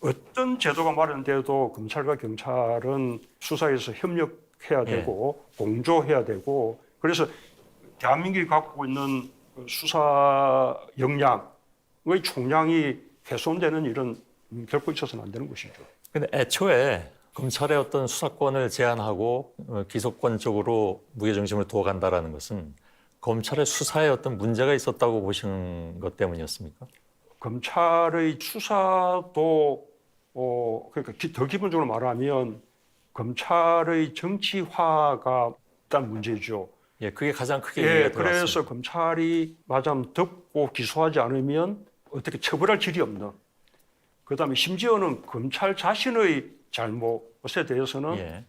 어떤 제도가 마련돼도 검찰과 경찰은 수사에서 협력해야 되고 공조해야 되고 그래서 대한민국이 갖고 있는 수사 역량의 총량이 훼손되는 일은 결코 있어서는 안 되는 것이죠. 근데 애초에 검찰의 어떤 수사권을 제한하고 기소권 쪽으로 무게중심을 두어 간다라는 것은 검찰의 수사에 어떤 문제가 있었다고 보시는 것 때문이었습니까? 검찰의 수사도 그러니까 더 기본적으로 말하면 검찰의 정치화가 일단 문제죠. 예, 그게 가장 크게 예, 이해가 그래서 들어왔습니다. 검찰이 마침 듣고 기소하지 않으면 어떻게 처벌할 길이 없는. 그다음에 심지어는 검찰 자신의 잘못에 대해서는 예,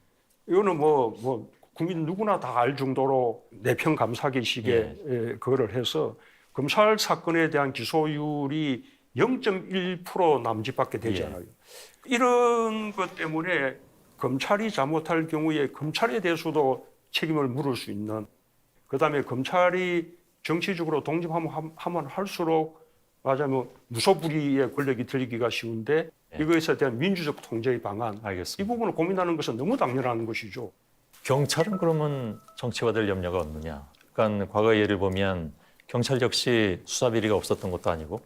이거는 뭐 국민 누구나 다 알 정도로 내평 감사기식의 그거를 해서 검찰 사건에 대한 기소율이 0.1% 남짓밖에 되지 예. 않아요. 이런 것 때문에 검찰이 잘못할 경우에 검찰에 대해서도 책임을 물을 수 있는, 그다음에 검찰이 정치적으로 독립하면 할수록 맞아요. 무소불위의 권력이 들리기가 쉬운데 이것에 대한 민주적 통제의 방안, 이 알겠습니다. 부분을 고민하는 것은 너무 당연한 것이죠. 경찰은 그러면 정치화될 염려가 없느냐? 그러니까 과거 예를 보면 경찰 역시 수사 비리가 없었던 것도 아니고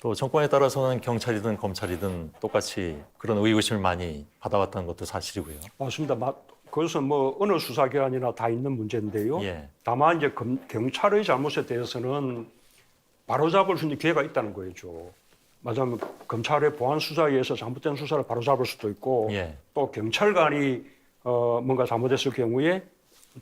또 정권에 따라서는 경찰이든 검찰이든 똑같이 그런 의구심을 많이 받아왔다는 것도 사실이고요. 맞습니다. 그것은 뭐 어느 수사기관이나 다 있는 문제인데요. 예, 다만 이제 경찰의 잘못에 대해서는 바로잡을 수 있는 기회가 있다는 거죠. 맞아요. 검찰의 보안 수사에 의해서 잘못된 수사를 바로잡을 수도 있고 예, 또 경찰관이 뭔가 잘못했을 경우에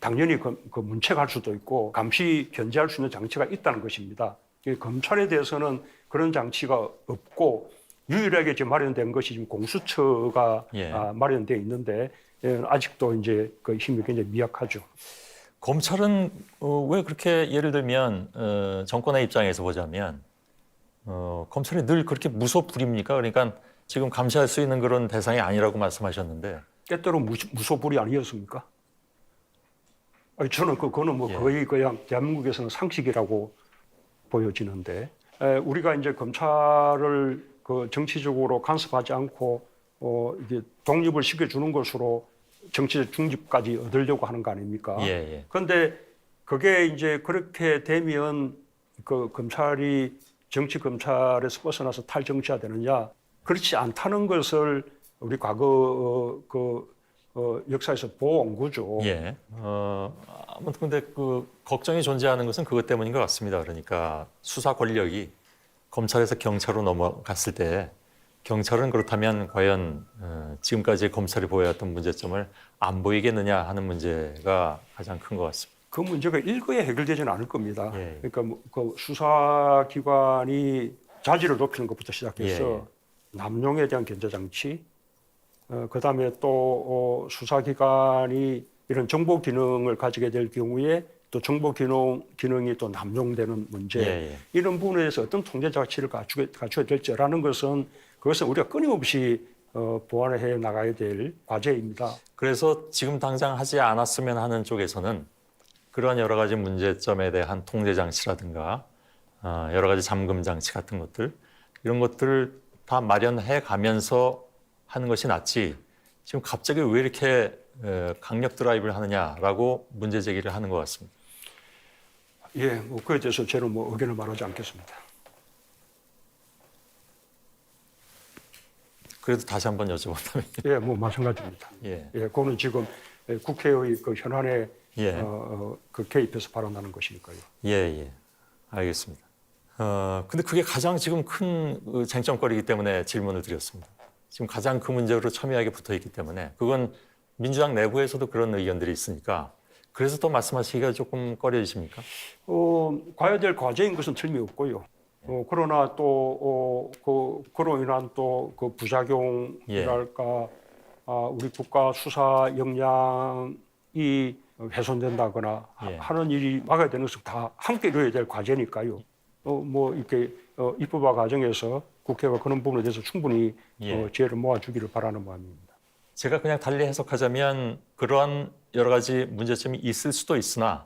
당연히 그 문책할 수도 있고 감시 견제할 수 있는 장치가 있다는 것입니다. 검찰에 대해서는 그런 장치가 없고 유일하게 지금 마련된 것이 지금 공수처가 예. 마련되어 있는데 아직도 이제 그 힘이 굉장히 미약하죠. 검찰은 왜 그렇게 예를 들면 정권의 입장에서 보자면 검찰이 늘 그렇게 무소불위입니까? 그러니까 지금 감시할 수 있는 그런 대상이 아니라고 말씀하셨는데 때때로 무소불위 아니었습니까? 아니, 저는 그거는 뭐 예. 거의 그냥 대한민국에서는 상식이라고 보여지는데 우리가 이제 검찰을 그 정치적으로 간섭하지 않고 이게 독립을 시켜주는 것으로 정치적 중립까지 얻으려고 하는 거 아닙니까? 예, 예. 그런데 그게 이제 그렇게 되면 그 검찰이 정치 검찰에서 벗어나서 탈정치화되느냐? 그렇지 않다는 것을 우리 과거 역사에서 보온 거죠. 예. 아무튼 근데 그 걱정이 존재하는 것은 그것 때문인 것 같습니다. 그러니까 수사 권력이 검찰에서 경찰로 넘어갔을 때 경찰은 그렇다면 과연 지금까지 검찰이 보여왔던 문제점을 안 보이겠느냐 하는 문제가 가장 큰 것 같습니다. 그 문제가 일거에 해결되지는 않을 겁니다. 예. 그러니까 그 수사기관이 자질을 높이는 것부터 시작해서 남용에 대한 견제장치, 그다음에 또 수사기관이 이런 정보 기능을 가지게 될 경우에 또 정보 기능이 또 남용되는 문제, 예. 이런 부분에서 어떤 통제 장치를 갖춰야 될지라는 것은 그것은 우리가 끊임없이 보완해 나가야 될 과제입니다. 그래서 지금 당장 하지 않았으면 하는 쪽에서는 그러한 여러 가지 문제점에 대한 통제 장치라든가 여러 가지 잠금 장치 같은 것들 이런 것들을 다 마련해 가면서 하는 것이 낫지 지금 갑자기 왜 이렇게 강력 드라이브를 하느냐라고 문제 제기를 하는 것 같습니다. 예, 뭐 그에 대해서 저는 뭐 의견을 말하지 않겠습니다. 그래도 다시 한번 여쭤본다면 예, 뭐 마찬가지입니다. 예, 예, 그거는 지금 국회의 그 현안에 예. 그 개입해서 발언하는 것이니까요. 예, 알겠습니다. 근데 그게 가장 지금 큰 쟁점거리이기 때문에 질문을 드렸습니다. 지금 가장 그 문제로 첨예하게 붙어 있기 때문에 그건 민주당 내부에서도 그런 의견들이 있으니까 그래서 또 말씀하시기가 조금 꺼려지십니까? 가야 될 과제인 것은 틀림없고요. 그러나 또 그로 인한 또 그 부작용이랄까 우리 국가 수사 역량이 훼손된다거나 하는 일이 막아야 되는 것은 다 함께 이루어야 될 과제니까요. 뭐 이렇게 입법화 과정에서 국회가 그런 부분에 대해서 충분히 지혜를 모아주기를 바라는 마음입니다. 제가 그냥 달리 해석하자면 그러한 여러 가지 문제점이 있을 수도 있으나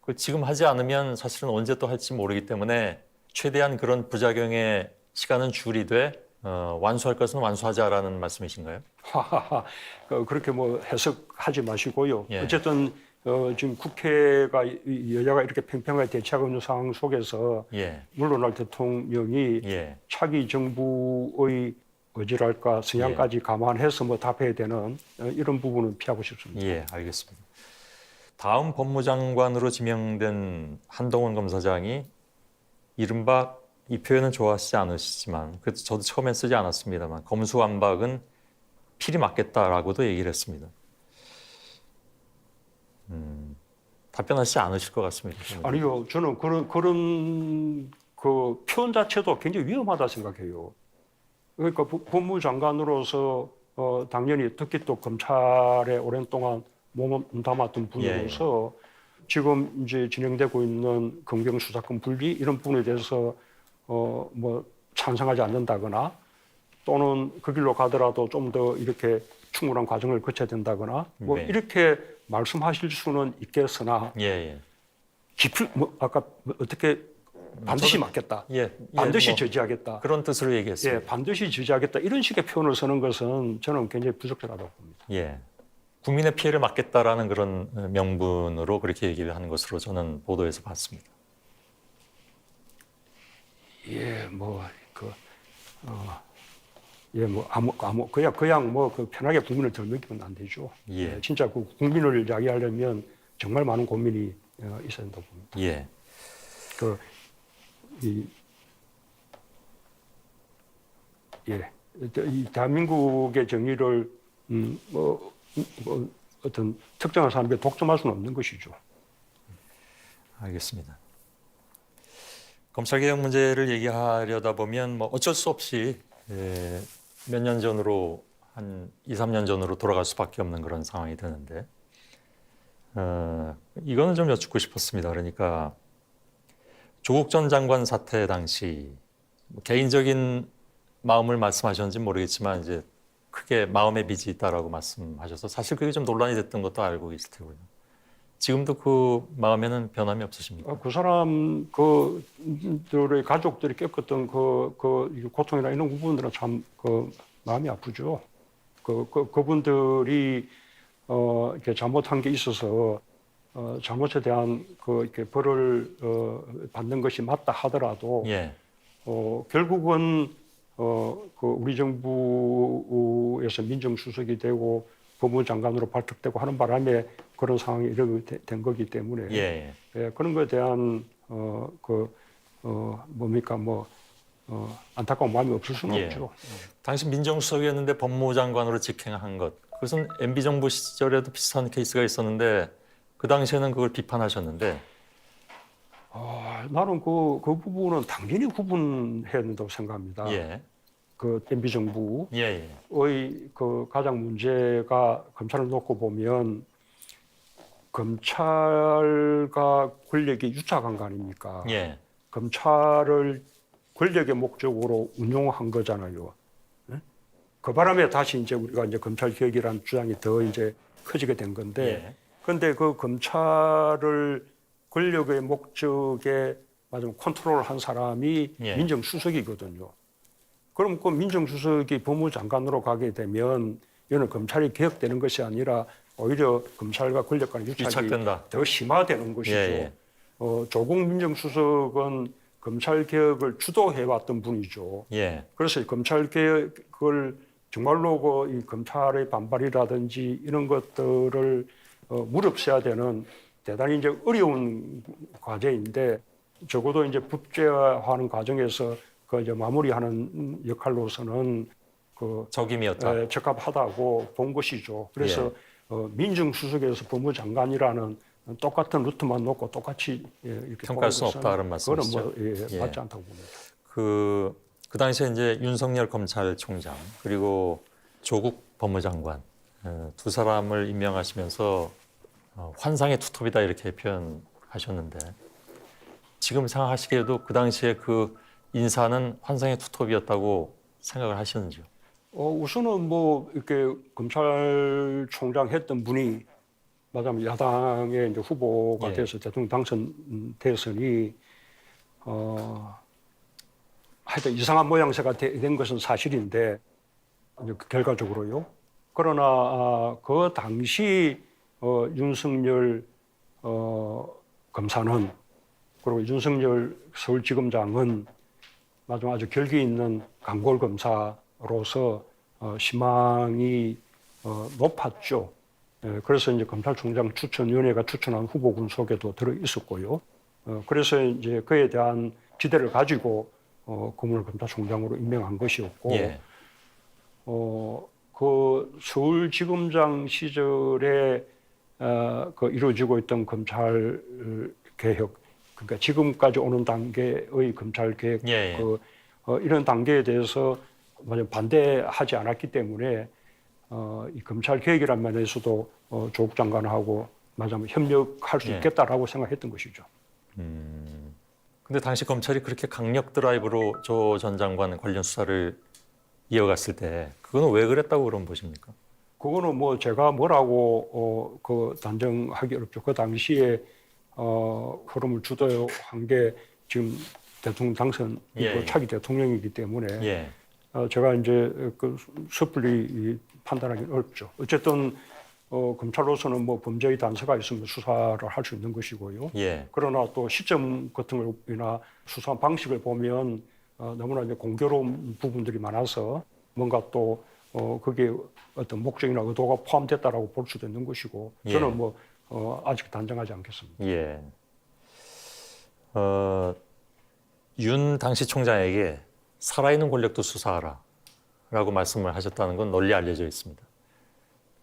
그걸 지금 하지 않으면 사실은 언제 또 할지 모르기 때문에 최대한 그런 부작용의 시간은 줄이되 완수할 것은 완수하자라는 말씀이신가요? 그렇게 뭐 해석하지 마시고요. 예. 어쨌든 지금 국회가 여야가 이렇게 팽팽하게 대치하고 있는 상황 속에서 물러날 대통령이 차기 정부의 어지랄까 성향까지 감안해서 뭐 답해야 되는 이런 부분은 피하고 싶습니다. 예, 알겠습니다. 다음 법무장관으로 지명된 한동훈 검사장이 이른바 이 표현은 좋아하시지 않으시지만 그래도 저도 처음엔 쓰지 않았습니다만 검수완박은 필히 맞겠다라고도 얘기를 했습니다. 답변하시지 않으실 것 같습니다. 아니요, 저는 그런 그 표현 자체도 굉장히 위험하다 생각해요. 그러니까 법무장관으로서 당연히 특히 또 검찰에 오랜 동안 몸담았던 분으로서 지금 이제 진행되고 있는 검경 수사권 분리 이런 부분에 대해서 뭐 찬성하지 않는다거나 또는 그 길로 가더라도 좀 더 이렇게 충분한 과정을 거쳐야 된다거나 뭐 네. 이렇게 말씀하실 수는 있겠으나 깊이 뭐 아까 어떻게 반드시 맞겠다, 반드시 뭐 저지하겠다, 그런 뜻으로 얘기했습니다. 반드시 저지하겠다 이런 식의 표현을 쓰는 것은 저는 굉장히 부적절하다고 봅니다. 국민의 피해를 막겠다라는 그런 명분으로 그렇게 얘기를 하는 것으로 저는 보도에서 봤습니다. 그냥 뭐 그 편하게 국민을 덜 먹이면 안 되죠. 진짜 그 국민을 이야기하려면 정말 많은 고민이 있어야 된다고 봅니다. 이 대한민국의 정의를 어떤 특정한 사람에게 독점할 수는 없는 것이죠. 알겠습니다. 검찰개혁 문제를 얘기하려다 보면 뭐 어쩔 수 없이 몇 년 전으로 한 2, 3년 전으로 돌아갈 수밖에 없는 그런 상황이 되는데 이거는 좀 여쭙고 싶었습니다. 그러니까 조국 전 장관 사태 당시 뭐 개인적인 마음을 말씀하셨는지 모르겠지만 이제 크게 마음의 빚이 있다라고 말씀하셔서 사실 그게 좀 논란이 됐던 것도 알고 계실 테고요. 지금도 그 마음에는 변함이 없으십니까? 그 사람 그들의 가족들이 겪었던 그 고통이나 이런 부분들은 참 그 마음이 아프죠. 그분들이 이렇게 잘못한 게 있어서 잘못에 대한 이렇게 벌을 받는 것이 맞다 하더라도 결국은 우리 정부에서 민정수석이 되고 법무장관으로 발탁되고 하는 바람에 그런 상황이 이렇게 된 거기 때문에 그런 것에 대한 안타까운 마음이 없을 수는 없죠. 당시 민정수석이었는데 법무장관으로 직행한 것, 그것은 MB 정부 시절에도 비슷한 케이스가 있었는데 그 당시에는 그걸 비판하셨는데 나는 그 부분은 당연히 구분해야 된다고 생각합니다. 그 MB 정부의 그 가장 문제가 검찰을 놓고 보면 검찰과 권력이 유착한 거 아닙니까? 검찰을 권력의 목적으로 운용한 거잖아요. 그 바람에 다시 이제 우리가 이제 검찰 개혁이라는 주장이 더 이제 커지게 된 건데, 그런데 그 검찰을 권력의 목적에 컨트롤한 사람이 민정수석이거든요. 그럼 그 민정수석이 법무장관으로 가게 되면 이는 검찰이 개혁되는 것이 아니라 오히려 검찰과 권력 간의 유착이 더 심화되는 것이죠. 조국 민정수석은 검찰 개혁을 주도해왔던 분이죠. 그래서 검찰 개혁을 정말로 이 검찰의 반발이라든지 이런 것들을 무릅써야 되는 대단히 이제 어려운 과제인데 적어도 이제 법제화하는 과정에서 그 이제 마무리하는 역할로서는 적임이었다. 적합하다고 본 것이죠. 그래서 민정수석에서 법무장관이라는 똑같은 루트만 놓고 똑같이 이렇게 평가할 수는 없다 그런 말씀이시죠. 그거는 맞지 않다고 봅니다. 그 당시에 이제 윤석열 검찰총장 그리고 조국 법무장관 두 사람을 임명하시면서 환상의 투톱이다 이렇게 표현하셨는데 지금 생각하시기에도 그 당시에 그 인사는 환상의 투톱이었다고 생각을 하시는지요? 우선은 뭐 이렇게 검찰총장 했던 분이 맞아면 야당의 이제 후보가 돼서 대통령 당선됐으니 하여튼 이상한 모양새가 된 것은 사실인데 결과적으로요. 그러나 그 당시 윤석열 검사는 그리고 윤석열 서울지검장은 아주 결기 있는 강골 검사로서 희망이 높았죠. 그래서 이제 검찰총장 추천위원회가 추천한 후보군 속에도 들어 있었고요. 그래서 이제 그에 대한 기대를 가지고 고문을 검찰총장으로 임명한 것이었고, 예. 그 서울지검장 시절에 그 이루어지고 있던 검찰 개혁, 그러니까 지금까지 오는 단계의 검찰 개혁, 예, 예. 이런 단계에 대해서 완전 반대하지 않았기 때문에 이 검찰 개혁이라는 면에서도 조국 장관하고 맞으면 협력할 수 예. 있겠다라고 생각했던 것이죠. 근데 당시 검찰이 그렇게 강력 드라이브로 조 전 장관 관련 수사를 이어갔을 때 그거는 왜 그랬다고 그럼 보십니까? 그거는 뭐 제가 뭐라고 그 단정하기 어렵죠. 그 당시에 흐름을 주도한 게 지금 대통령 당선이고 예, 예. 차기 대통령이기 때문에 예. 제가 이제 그 섣불리 판단하기는 어렵죠. 어쨌든 검찰로서는 뭐 범죄의 단서가 있으면 수사를 할 수 있는 것이고요. 예. 그러나 또 시점 같은 걸이나 수사 방식을 보면 너무나 이제 공교로운 부분들이 많아서 뭔가 또 그게 어떤 목적이나 의도가 포함됐다라고 볼 수도 있는 것이고 저는 예. 뭐 아직 단정하지 않겠습니다. 예. 윤 당시 총장에게 살아있는 권력도 수사하라라고 말씀을 하셨다는 건 널리 알려져 있습니다.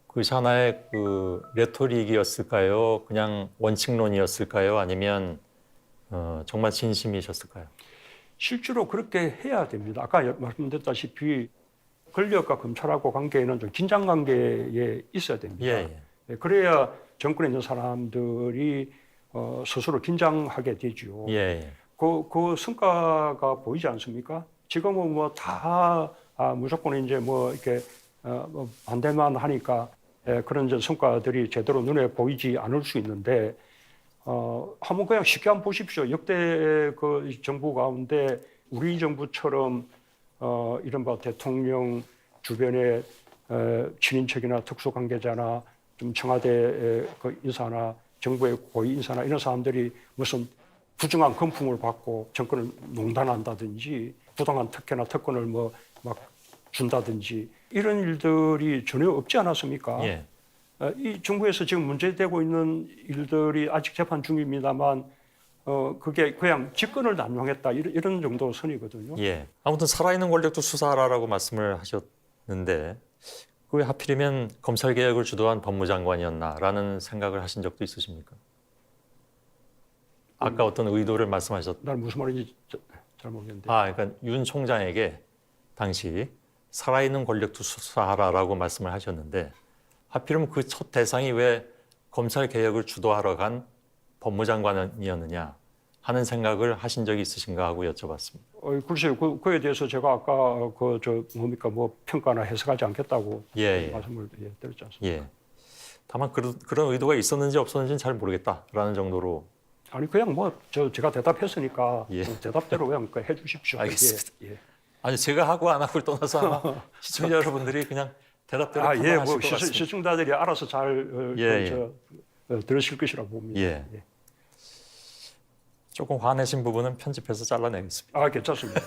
그것이 하나의 그 레토릭이었을까요? 그냥 원칙론이었을까요? 아니면 정말 진심이셨을까요? 실제로 그렇게 해야 됩니다. 아까 말씀드렸다시피 권력과 검찰하고 관계에는 좀 긴장 관계에 있어야 됩니다. 예, 예. 그래야 정권에 있는 사람들이 스스로 긴장하게 되죠. 예, 예. 그 성과가 보이지 않습니까? 지금은 뭐 다 무조건 이제 뭐 이렇게 뭐 반대만 하니까 그런 이제 성과들이 제대로 눈에 보이지 않을 수 있는데 한번 그냥 쉽게 한번 보십시오. 역대 그 정부 가운데 우리 정부처럼 이른바 대통령 주변에 친인척이나 특수관계자나 좀 청와대 그 인사나 정부의 고위 인사나 이런 사람들이 무슨 부정한 금품을 받고 정권을 농단한다든지 부당한 특혜나 특권을 뭐 막 준다든지 이런 일들이 전혀 없지 않았습니까? 예. 이 정부에서 지금 문제되고 있는 일들이 아직 재판 중입니다만 그게 그냥 직권을 남용했다 이런 정도 선이거든요. 예. 아무튼 살아있는 권력도 수사하라라고 말씀을 하셨는데 그 왜 하필이면 검찰 개혁을 주도한 법무장관이었나라는 생각을 하신 적도 있으십니까? 아까 어떤 의도를 말씀하셨. 난 무슨 말인지 잘 모르겠는데. 그러니까 윤 총장에게 당시 살아있는 권력도 수사하라라고 말씀을 하셨는데 하필이면 그 첫 대상이 왜 검찰 개혁을 주도하러 간 법무장관이었느냐 하는 생각을 하신 적이 있으신가 하고 여쭤봤습니다. 글쎄요, 그에 대해서 제가 아까 뭡니까 뭐 평가나 해석하지 않겠다고 예, 예. 말씀을 드렸지 않습니까? 예. 다만 그런 의도가 있었는지 없었는지는 잘 모르겠다라는 정도로. 아니 그냥 뭐 제가 대답했으니까 예. 대답대로 그냥 해주십시오. 알겠습니다. 예. 아니 제가 하고 안 하고를 떠나서 아마 시청자 여러분들이 그냥 대답대로 예, 판단하실 뭐 것 같습니다. 시청자들이 알아서 잘 들으실 것이라고 봅니다. 예. 조금 화내신 부분은 편집해서 잘라내겠습니다. 괜찮습니다.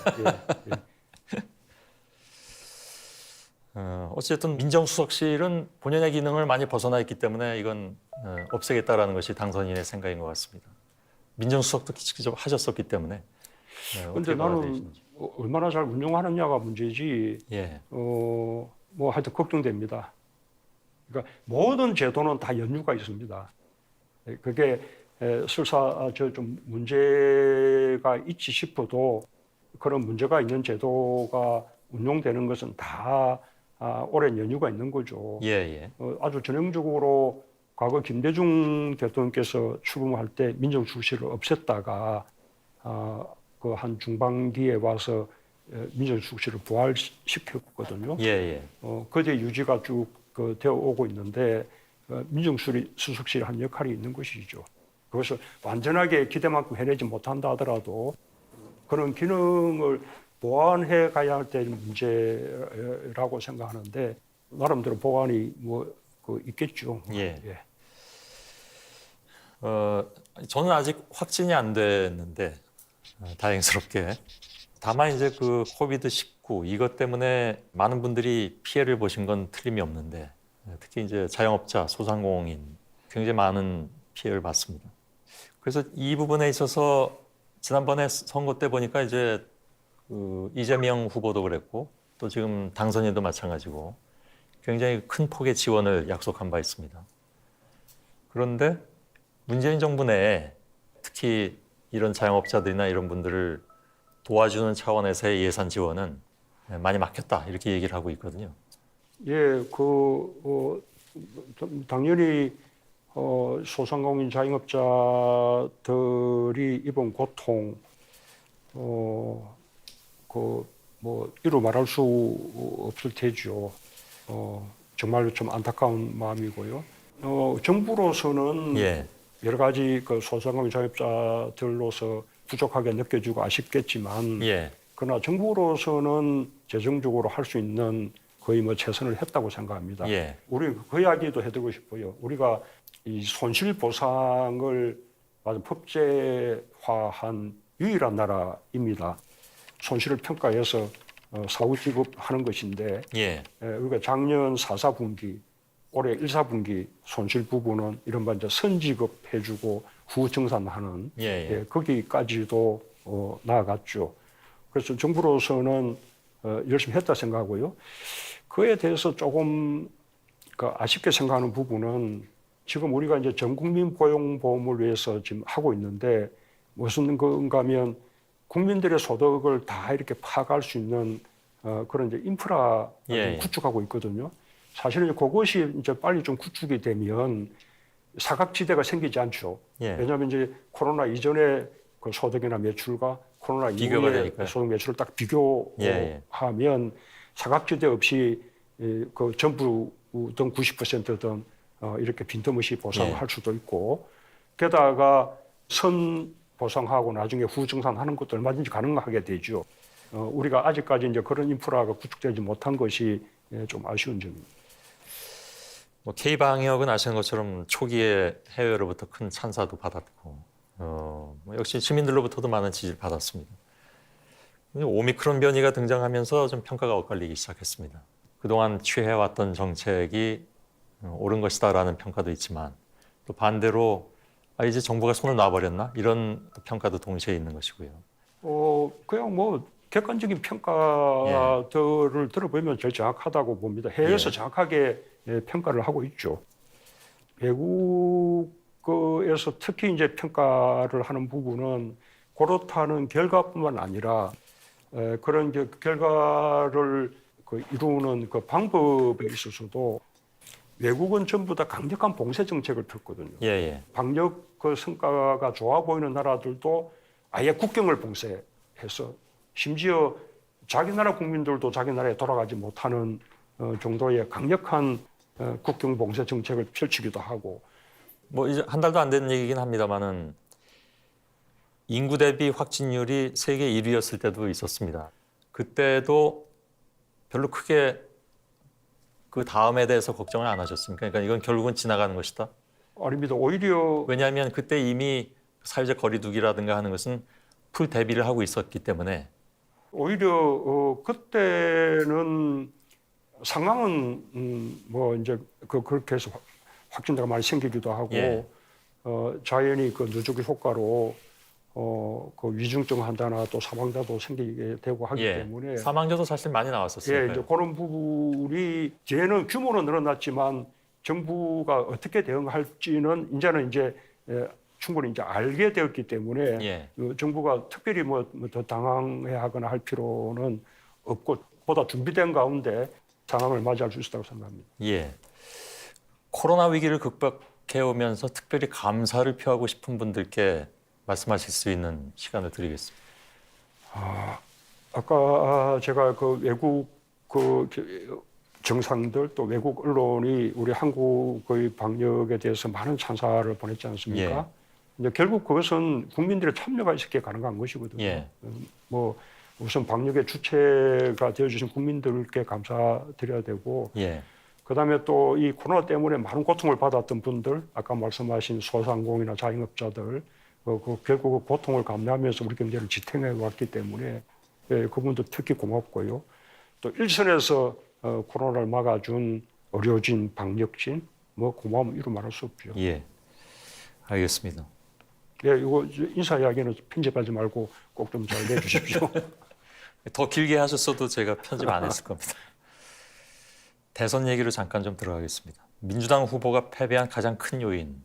예. 어쨌든 민정수석실은 본연의 기능을 많이 벗어나 있기 때문에 이건 없애겠다라는 것이 당선인의 생각인 것 같습니다. 민정수석도 직접 하셨었기 때문에. 그런데 나는 얼마나 잘 운영하느냐가 문제지. 예. 뭐 하여튼 걱정됩니다. 그러니까 모든 제도는 다 연유가 있습니다. 그게 설사 좀 문제가 있지 싶어도 그런 문제가 있는 제도가 운용되는 것은 다 오랜 연유가 있는 거죠. 예. 아주 전형적으로 과거 김대중 대통령께서 출범할 때 민정수석실을 없앴다가 그 한 중반기에 와서 민정수석실을 부활시켰거든요. 예. 그제 유지가 쭉 되어 오고 있는데 민정수석실이 한 역할이 있는 것이죠. 그것을 완전하게 기대만큼 해내지 못한다 하더라도 그런 기능을 보완해 가야 할 때는 문제라고 생각하는데 나름대로 보완이 있겠죠. 예. 저는 아직 확진이 안 됐는데 다행스럽게 다만 이제 그 코비드-19 이것 때문에 많은 분들이 피해를 보신 건 틀림이 없는데 특히 이제 자영업자, 소상공인 굉장히 많은 피해를 받습니다. 그래서 이 부분에 있어서 지난번에 선거 때 보니까 이제 그 이재명 후보도 그랬고 또 지금 당선인도 마찬가지고 굉장히 큰 폭의 지원을 약속한 바 있습니다. 그런데 문재인 정부 내에 특히 이런 자영업자들이나 이런 분들을 도와주는 차원에서의 예산 지원은 많이 막혔다 이렇게 얘기를 하고 있거든요. 예, 당연히 소상공인 자영업자들이 입은 고통, 이루 말할 수 없을 테죠. 정말로 좀 안타까운 마음이고요. 정부로서는 예, 여러 가지 그 소상공인 자영업자들로서 부족하게 느껴지고 아쉽겠지만, 예, 그러나 정부로서는 재정적으로 할 수 있는 거의 뭐 최선을 했다고 생각합니다. 예, 우리 그 이야기도 해드리고 싶어요. 우리가 이 손실 보상을 아주 법제화한 유일한 나라입니다. 손실을 평가해서 사후 지급하는 것인데, 예, 우리가 작년 4분기, 올해 1분기 손실 부분은 이른바 이제 선지급해주고 후정산하는 예. 거기까지도 나아갔죠. 그래서 정부로서는 열심히 했다 생각하고요. 그에 대해서 조금 아쉽게 생각하는 부분은 지금 우리가 이제 전 국민 고용보험을 위해서 지금 하고 있는데 무슨 건가 하면 국민들의 소득을 다 이렇게 파악할 수 있는 그런 이제 인프라 구축하고 있거든요. 사실은 그것이 이제 빨리 좀 구축이 되면 사각지대가 생기지 않죠. 예. 왜냐하면 이제 코로나 이전에 그 소득이나 매출과 코로나 이후에 소득 매출을 딱 비교하면 사각지대 없이 그 정부든 90%든 이렇게 빈틈없이 보상을 할 수도 있고, 게다가 선 보상하고 나중에 후정산하는 것도 얼마든지 가능하게 되죠. 우리가 아직까지 이제 그런 인프라가 구축되지 못한 것이 좀 아쉬운 점입니다. 뭐 K-방역은 아시는 것처럼 초기에 해외로부터 큰 찬사도 받았고 역시 시민들로부터도 많은 지지를 받았습니다. 오미크론 변이가 등장하면서 좀 평가가 엇갈리기 시작했습니다. 그동안 취해왔던 정책이 옳은 것이다라는 평가도 있지만 또 반대로 이제 정부가 손을 놔버렸나 이런 평가도 동시에 있는 것이고요. 그냥 뭐 객관적인 평가들을 들어보면 제일 정확하다고 봅니다. 해외에서 정확하게 평가를 하고 있죠. 외국에서 특히 이제 평가를 하는 부분은 그렇다는 결과뿐만 아니라 그런 결과를 이루는 그 방법에 있어서도 외국은 전부 다 강력한 봉쇄 정책을 폈거든요. 방역 그 성과가 좋아 보이는 나라들도 아예 국경을 봉쇄해서 심지어 자기 나라 국민들도 자기 나라에 돌아가지 못하는 정도의 강력한 국경 봉쇄 정책을 펼치기도 하고. 뭐 이제 한 달도 안 된 얘기긴 합니다만은 인구 대비 확진율이 세계 1위였을 때도 있었습니다. 그때도 별로 크게 그 다음에 대해서 걱정을 안 하셨습니까? 그러니까 이건 결국은 지나가는 것이다. 아닙니다. 오히려 왜냐하면 그때 이미 사회적 거리두기라든가 하는 것은 풀 대비를 하고 있었기 때문에 오히려 그때는 상황은 뭐 이제 그렇게 해서 확진자가 많이 생기기도 하고 자연히 그 누적의 효과로 그 위중증 환자나 또 사망자도 생기게 되고 하기 때문에 사망자도 사실 많이 나왔었어요. 이제 그런 부분이 이제는 규모는 늘어났지만 정부가 어떻게 대응할지는 이제는 이제 충분히 이제 알게 되었기 때문에 정부가 특별히 뭐 더 당황해야 하거나 할 필요는 없고 보다 준비된 가운데 상황을 맞이할 수 있다고 생각합니다. 코로나 위기를 극복해 오면서 특별히 감사를 표하고 싶은 분들께 말씀하실 수 있는 시간을 드리겠습니다. 아까 제가 그 외국 그 정상들 또 외국 언론이 우리 한국의 방역에 대해서 많은 찬사를 보냈지 않습니까? 이제 결국 그것은 국민들의 참여가 있었기에 가능한 것이거든요. 뭐 우선 방역의 주체가 되어주신 국민들께 감사드려야 되고, 그다음에 또 이 코로나 때문에 많은 고통을 받았던 분들, 아까 말씀하신 소상공인이나 자영업자들, 결국 그 고통을 감내하면서 우리 경제를 지탱해 왔기 때문에 그분들 특히 고맙고요. 또 일선에서 코로나를 막아준 의료진, 방역진, 뭐 고마움 이루 말할 수 없죠. 예, 알겠습니다. 예, 이거 인사 이야기는 편집하지 말고 꼭 좀 잘 내주십시오. 더 길게 하셨어도 제가 편집 안 했을 겁니다. 대선 얘기로 잠깐 좀 들어가겠습니다. 민주당 후보가 패배한 가장 큰 요인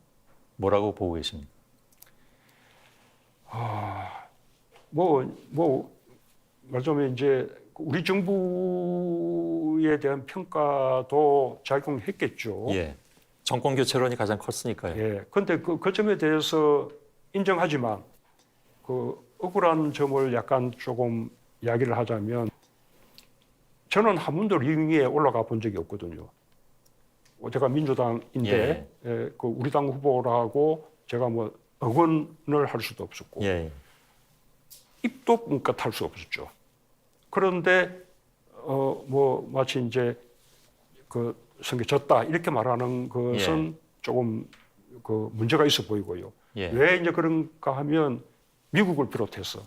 뭐라고 보고 계십니까? 말하자면 이제 우리 정부에 대한 평가도 작용했겠죠. 예, 정권 교체론이 가장 컸으니까요. 예. 근데 그 점에 대해서 인정하지만 그 억울한 점을 약간 조금 이야기를 하자면 저는 한 번도 링 위에 올라가 본 적이 없거든요. 제가 민주당인데 그 우리 당 후보라고 제가 뭐 억원을 할 수도 없었고 예, 입도 뭉끗할 수 없었죠. 그런데 뭐 마치 이제 그 선거 졌다 이렇게 말하는 것은 조금 그 문제가 있어 보이고요. 예. 왜 이제 그런가 하면 미국을 비롯해서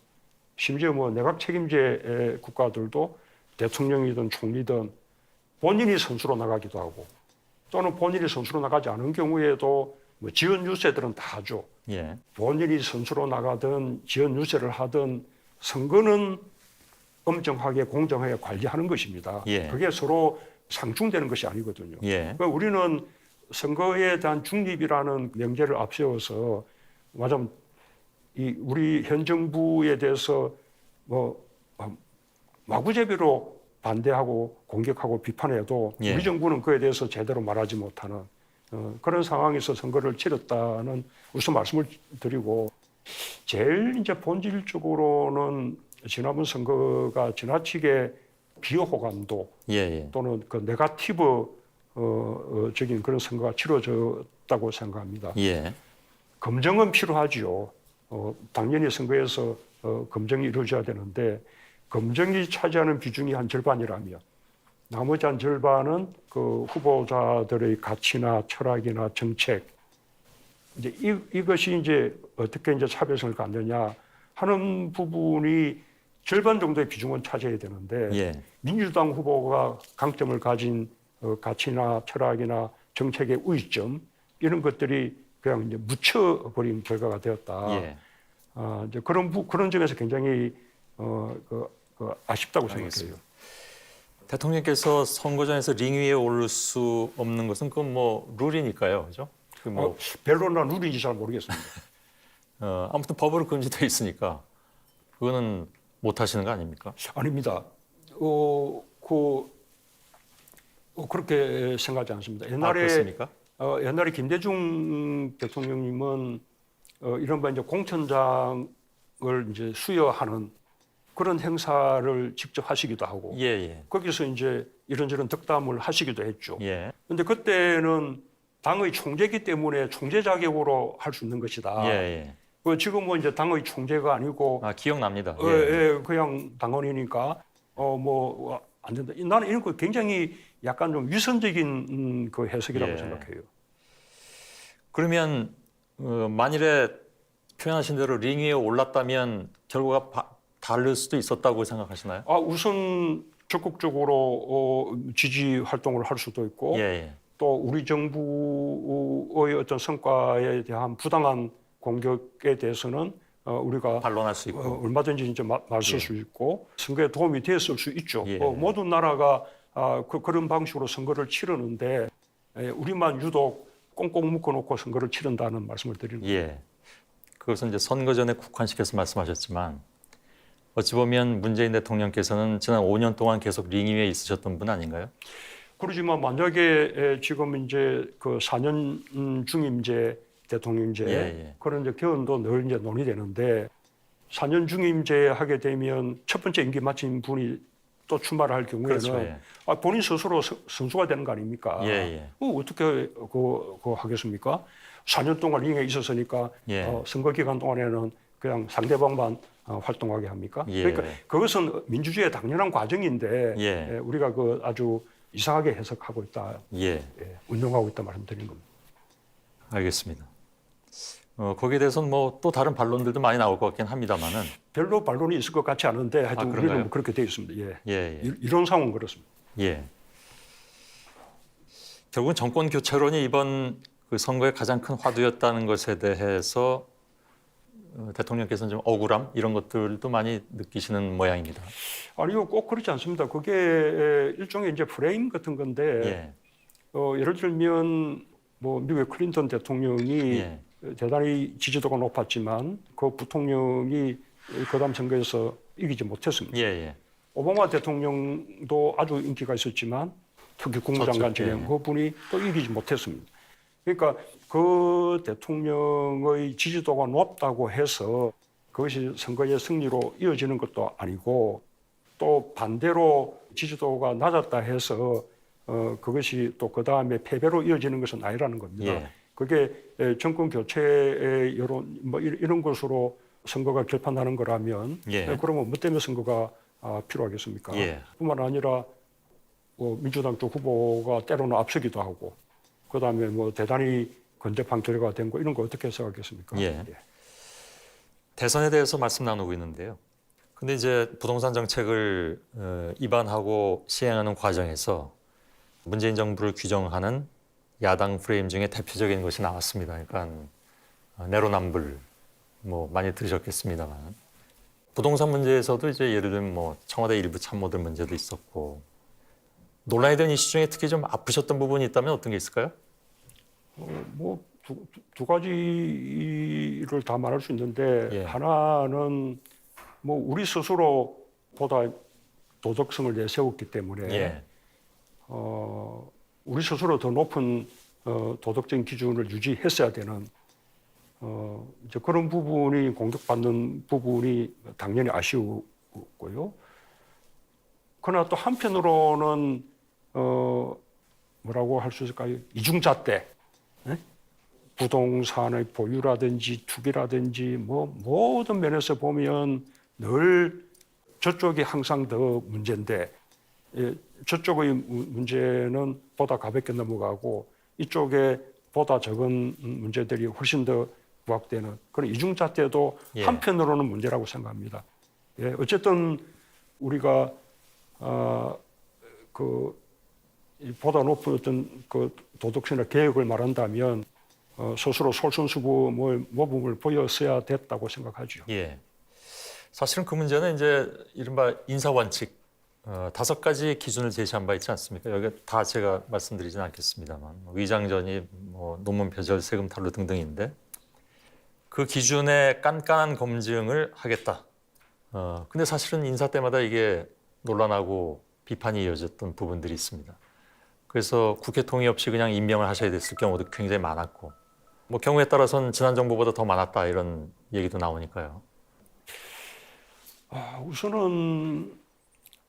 심지어 뭐 내각 책임제 국가들도 대통령이든 총리든 본인이 선수로 나가기도 하고 또는 본인이 선수로 나가지 않은 경우에도 뭐 지원 유세들은 다 하죠. 예, 본인이 선수로 나가든 지원 유세를 하든 선거는 엄정하게 공정하게 관리하는 것입니다. 예. 그게 서로 상충되는 것이 아니거든요. 예, 그러니까 우리는 선거에 대한 중립이라는 명제를 앞세워서 말하자면 이 우리 현 정부에 대해서 뭐 마구제비로 반대하고 공격하고 비판해도 예. 우리 정부는 그에 대해서 제대로 말하지 못하는 그런 상황에서 선거를 치렀다는 우선 말씀을 드리고 제일 이제 본질적으로는 지난번 선거가 지나치게 비호감도 예, 또는 그 네거티브 적인 그런 선거가 치러졌다고 생각합니다. 예, 검증은 필요하지요. 당연히 선거에서 검증이 이루어져야 되는데 검증이 차지하는 비중이 한 절반이라면 나머지 한 절반은 그 후보자들의 가치나 철학이나 정책 이제 이것이 이제 어떻게 이제 차별성을 갖느냐 하는 부분이 절반 정도의 비중은 차지해야 되는데 예, 민주당 후보가 강점을 가진 가치나 철학이나 정책의 우위점 이런 것들이 그냥 이제 묻혀버린 결과가 되었다. 예. 이제 그런 점에서 굉장히 아쉽다고 생각해요. 알겠습니다. 대통령께서 선거전에서 링 위에 오를 수 없는 것은 그건 뭐 룰이니까요, 그죠? 그 뭐 별로 난 룰인지 잘 모르겠습니다. 아무튼 법으로 금지돼 있으니까 그거는 못 하시는 거 아닙니까? 아닙니다. 그렇게 생각하지 않습니다. 그렇습니까? 옛날에 김대중 대통령님은 이른바 이제 공천장을 이제 수여하는 그런 행사를 직접 하시기도 하고 예, 예, 거기서 이제 이런저런 덕담을 하시기도 했죠. 예, 그런데 그때는 당의 총재이기 때문에 총재 자격으로 할 수 있는 것이다. 예, 지금은 이제 당의 총재가 아니고 예. 기억납니다. 그냥 당원이니까 뭐 안 된다. 나는 이런 거 굉장히 약간 좀 위선적인 그 해석이라고 예. 생각해요. 그러면 만일에 표현하신 대로 링 위에 올랐다면 결과가 다를 수도 있었다고 생각하시나요? 우선 적극적으로 지지 활동을 할 수도 있고 예, 예. 또 우리 정부의 어떤 성과에 대한 부당한 공격에 대해서는 우리가 반론할 수 있고. 얼마든지 이제 맞설 수 있고 선거에 도움이 됐을 수 있죠. 예. 모든 나라가 그런 방식으로 선거를 치르는데 우리만 유독 꽁꽁 묶어놓고 선거를 치른다는 말씀을 드리는 거예요. 예. 그것은 이제 선거 전에 국한시켜서 말씀하셨지만 어찌 보면 문재인 대통령께서는 지난 5년 동안 계속 링 위에 있으셨던 분 아닌가요? 그러지만 만약에 지금 이제 그 4년 중임제 대통령제 예. 그런 이제 개헌도 늘 이제 논의되는데 4년 중임제 하게 되면 첫 번째 임기 마친 분이 또 출마를 할 경우에는 그렇죠, 예. 본인 스스로 선수가 되는 거 아닙니까? 예. 어떻게 그 하겠습니까? 4년 동안 링에 있었으니까 예. 선거 기간 동안에는 그냥 상대방만 활동하게 합니까? 예. 그러니까 그것은 민주주의의 당연한 과정인데 예. 우리가 그 아주 이상하게 해석하고 있다, 예. 운영하고 있다 말씀드린 겁니다. 알겠습니다. 거기에 대해서는 뭐 또 다른 반론들도 많이 나올 것 같긴 합니다만은. 별로 반론이 있을 것 같지 않은데 하여튼 그런가요? 우리는 뭐 그렇게 되어 있습니다. 예. 예. 이런 상황은 그렇습니다. 예. 결국은 정권 교체론이 이번 그 선거의 가장 큰 화두였다는 것에 대해서 대통령께서는 좀 억울함 이런 것들도 많이 느끼시는 모양입니다. 아니요, 꼭 그렇지 않습니다. 그게 일종의 이제 프레임 같은 건데, 예, 예를 들면 뭐 미국의 클린턴 대통령이 예, 대단히 지지도가 높았지만 그 부통령이 그 다음 선거에서 이기지 못했습니다. 예, 예. 오바마 대통령도 아주 인기가 있었지만 특히 국무장관 진행 예. 그분이 또 이기지 못했습니다. 그러니까 그 대통령의 지지도가 높다고 해서 그것이 선거의 승리로 이어지는 것도 아니고 또 반대로 지지도가 낮았다 해서 그것이 또 그 다음에 패배로 이어지는 것은 아니라는 겁니다. 예. 그게 정권 교체의 여론 뭐 이런 것으로 선거가 결판나는 거라면 예. 그러면 뭐 때문에 선거가 필요하겠습니까? 예. 뿐만 아니라 뭐 민주당 쪽 후보가 때로는 앞서기도 하고 그다음에 뭐 대단히 건재판 결과가 된 거 이런 거 어떻게 생각하겠습니까? 예. 대선에 대해서 말씀 나누고 있는데요. 근데 이제 부동산 정책을 입안하고 시행하는 과정에서 문재인 정부를 규정하는 야당 프레임 중에 대표적인 것이 나왔습니다. 그러니까 내로남불 뭐 많이 들으셨겠습니다만 부동산 문제에서도 이제 예를 들면 뭐 청와대 일부 참모들 문제도 있었고 논란이 된 이슈 중에 특히 좀 아프셨던 부분이 있다면 어떤 게 있을까요? 뭐 두 가지를 다 말할 수 있는데 예. 하나는 뭐 우리 스스로 보다 도덕성을 내세웠기 때문에 예. 우리 스스로 더 높은 도덕적인 기준을 유지했어야 되는 이제 그런 부분이 공격받는 부분이 당연히 아쉬웠고요. 그러나 또 한편으로는 뭐라고 할 수 있을까요? 이중잣대, 네? 부동산의 보유라든지 투기라든지 뭐 모든 면에서 보면 늘 저쪽이 항상 더 문제인데 저쪽의 문제는 보다 가볍게 넘어가고 이쪽에 보다 적은 문제들이 훨씬 더 부각되는 그런 이중잣대도 예. 한편으로는 문제라고 생각합니다. 예, 어쨌든 우리가 보다 높은 어떤 그 도덕성이나 개혁을 말한다면 스스로 솔선수범을 보였어야 됐다고 생각하죠. 예. 사실은 그 문제는 이제 이른바 인사원칙 5가지 기준을 제시한 바 있지 않습니까? 여기 다 제가 말씀드리진 않겠습니다만 위장전입, 뭐 논문 표절, 세금 탈루 등등인데 그 기준에 깐깐한 검증을 하겠다. 근데 사실은 인사 때마다 이게 논란하고 비판이 이어졌던 부분들이 있습니다. 그래서 국회 동의 없이 그냥 임명을 하셔야 됐을 경우도 굉장히 많았고 뭐 경우에 따라서는 지난 정부보다 더 많았다 이런 얘기도 나오니까요. 우선은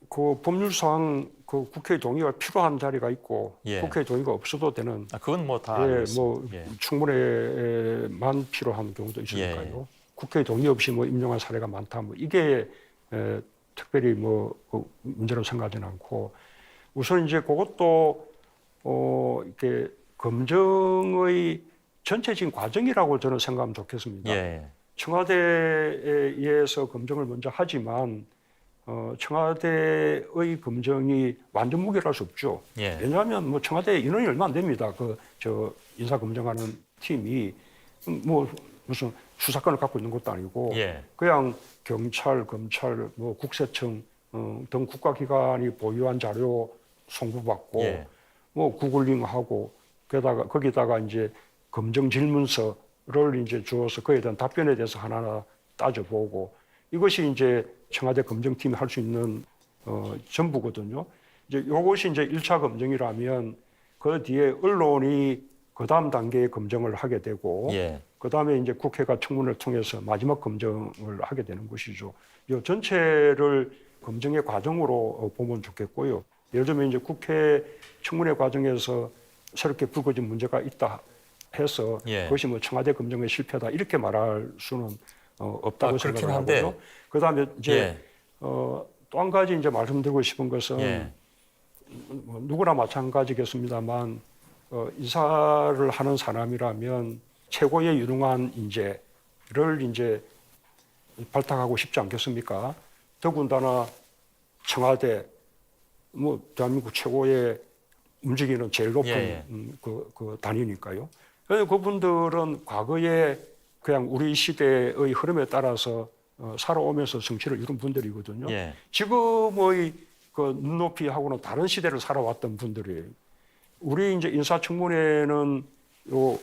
그 법률상 그 국회 동의가 필요한 자리가 있고 예. 국회 동의가 없어도 되는 그건 뭐 다 예, 알고 뭐 있습니다. 예. 충분히만 필요한 경우도 있으니까요. 국회 동의 없이 뭐 임명한 사례가 많다. 뭐 이게 특별히 뭐 문제로 생각하지는 않고 우선 이제 그것도 이렇게 검증의 전체적인 과정이라고 저는 생각하면 좋겠습니다. 예. 청와대에 의해서 검증을 먼저 하지만 청와대의 검증이 완전 무결할 수 없죠. 예. 왜냐하면 뭐 청와대 인원이 얼마 안 됩니다. 저 인사 검증하는 팀이 뭐 무슨 수사권을 갖고 있는 것도 아니고 예. 그냥 경찰, 검찰, 뭐 국세청 등 국가기관이 보유한 자료 송부받고 예. 뭐 구글링하고 거기다가 이제 검증 질문서를 이제 주어서 그에 대한 답변에 대해서 하나하나 따져보고 이것이 이제 청와대 검증팀이 할 수 있는 전부거든요. 이제 이것이 이제 1차 검증이라면 그 뒤에 언론이 그 다음 단계의 검증을 하게 되고 예. 그 다음에 이제 국회가 청문을 통해서 마지막 검증을 하게 되는 것이죠. 이 전체를 검증의 과정으로 보면 좋겠고요. 예를 들면 이제 국회 청문회 과정에서 새롭게 불거진 문제가 있다 해서 예. 그것이 뭐 청와대 검증의 실패다 이렇게 말할 수는 없다고 그렇긴 생각을 한데. 하고요. 그 다음에 이제 예. 또 한 가지 이제 말씀드리고 싶은 것은 예. 뭐 누구나 마찬가지겠습니다만 이사를 하는 사람이라면 최고의 유능한 인재를 이제 발탁하고 싶지 않겠습니까? 더군다나 청와대, 뭐 대한민국 최고의 움직이는 제일 높은 예. 그 단위니까요. 그래서 그분들은 과거에 그냥 우리 시대의 흐름에 따라서 살아오면서 성취를 이룬 분들이거든요. 예. 지금의 그 눈높이하고는 다른 시대를 살아왔던 분들이에요. 우리 이제 인사청문회는 요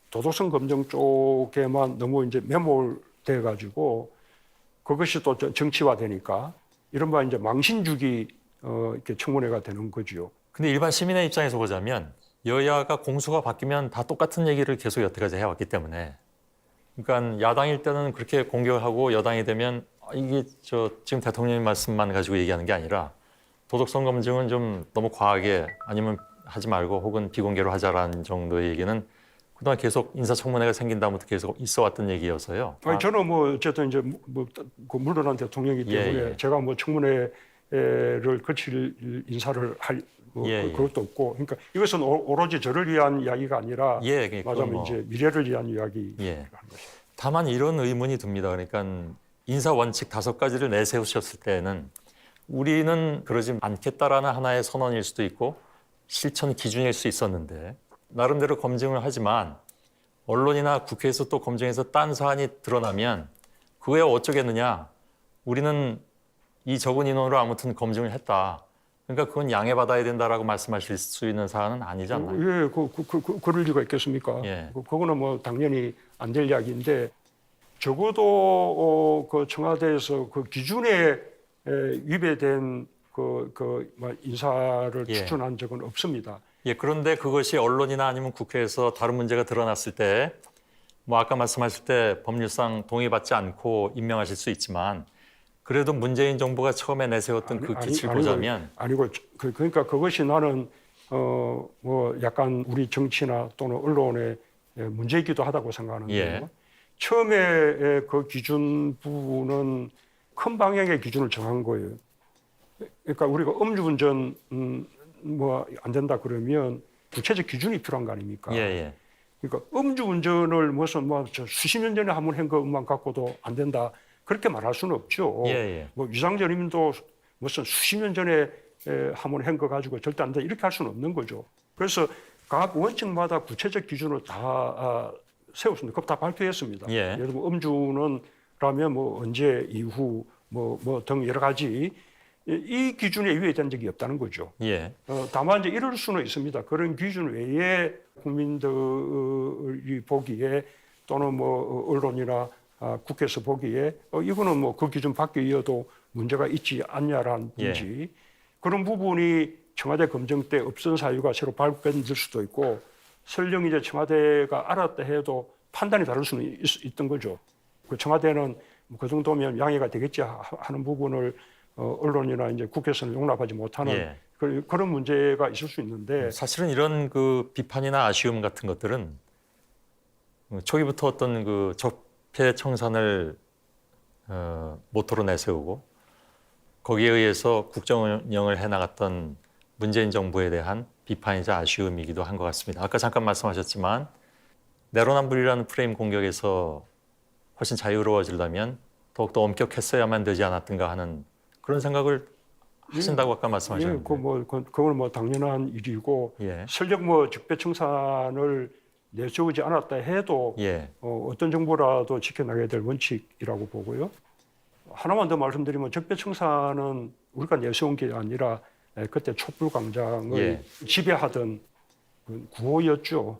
도덕성 검증 쪽에만 너무 이제 매몰돼 가지고 그것이 또 정치화되니까 이른바 이제 망신주기 이렇게 청문회가 되는 거죠. 근데 일반 시민의 입장에서 보자면 여야가 공수가 바뀌면 다 똑같은 얘기를 계속 여태까지 해왔기 때문에 그러니까 야당일 때는 그렇게 공격하고 여당이 되면 이게 지금 대통령님 말씀만 가지고 얘기하는 게 아니라 도덕성 검증은 좀 너무 과하게 아니면 하지 말고 혹은 비공개로 하자라는 정도의 얘기는 그동안 계속 인사청문회가 생긴 다음부터 계속 있어왔던 얘기여서요. 아니, 저는 뭐 어쨌든 이제 그 물러난 대통령이기 때문에 예. 제가 뭐 청문회를 거칠 인사를 할 예. 그것도 없고, 그러니까 이것은 오로지 저를 위한 이야기가 아니라 예, 그건 맞아면 뭐. 이제 미래를 위한 이야기라는 예. 것이죠. 다만 이런 의문이 듭니다. 그러니까 인사 원칙 5가지를 내세우셨을 때는 우리는 그러지 않겠다라는 하나의 선언일 수도 있고 실천 기준일 수 있었는데 나름대로 검증을 하지만 언론이나 국회에서 또 검증해서 딴 사안이 드러나면 그거야 어쩌겠느냐. 우리는 이 적은 인원으로 아무튼 검증을 했다. 그러니까 그건 양해받아야 된다라고 말씀하실 수 있는 사안은 아니지 않나요? 예, 그럴 리가 있겠습니까? 예. 그거는 뭐 당연히 안 될 이야기인데 적어도 그 청와대에서 그 기준에 위배된 뭐 인사를 예. 추천한 적은 없습니다. 예, 그런데 그것이 언론이나 아니면 국회에서 다른 문제가 드러났을 때, 뭐 아까 말씀하실 때 법률상 동의받지 않고 임명하실 수 있지만, 그래도 문재인 정부가 처음에 내세웠던 그 기치를 보자면, 아니고 그러니까 그것이 나는 뭐 약간 우리 정치나 또는 언론의 문제이기도 하다고 생각하는데요. 예. 처음에 그 기준 부분은 큰 방향의 기준을 정한 거예요. 그러니까 우리가 음주운전 뭐 안 된다 그러면 구체적 기준이 필요한 거 아닙니까? 예. 그러니까 음주운전을 무슨 뭐 수십 년 전에 한번 한 것만 갖고도 안 된다 그렇게 말할 수는 없죠. 예. 뭐 위장전임도 무슨 수십 년 전에 한번 한 거 가지고 절대 안 된다 이렇게 할 수는 없는 거죠. 그래서 각 원칙마다 구체적 기준을 다 세웠습니다. 그거 다 발표했습니다. 예. 예를 들면 음주는라면 뭐 언제 이후 뭐 등 여러 가지 이 기준에 위배된 적이 없다는 거죠. 예. 다만 이제 이럴 수는 있습니다. 그런 기준 외에 국민들이 보기에 또는 뭐 언론이나 국회에서 보기에 이거는 뭐 그 기준 밖이어도 문제가 있지 않냐라든지 그런 부분이 청와대 검증 때 없던 사유가 새로 발견될 수도 있고 설령 이제 청와대가 알았다 해도 판단이 다를 수는 있던 거죠. 그 청와대는 그 정도면 양해가 되겠지 하는 부분을 언론이나 이제 국회에서는 용납하지 못하는 그런 문제가 있을 수 있는데 사실은 이런 그 비판이나 아쉬움 같은 것들은 초기부터 어떤 그 적폐 청산을 모토로 내세우고 거기에 의해서 국정 운영을 해나갔던 문재인 정부에 대한 비판이자 아쉬움이기도 한 것 같습니다. 아까 잠깐 말씀하셨지만 내로남불이라는 프레임 공격에서 훨씬 자유로워지려면 더욱더 엄격했어야만 되지 않았던가 하는 그런 생각을 하신다고 아까 말씀하셨는데. 그건 뭐 당연한 일이고 설령 뭐 적폐청산을 내세우지 않았다 해도 어떤 정부라도 지켜나가야 될 원칙이라고 보고요. 하나만 더 말씀드리면 적폐청산은 우리가 내세운 게 아니라 그때 촛불광장을 지배하던 구호였죠.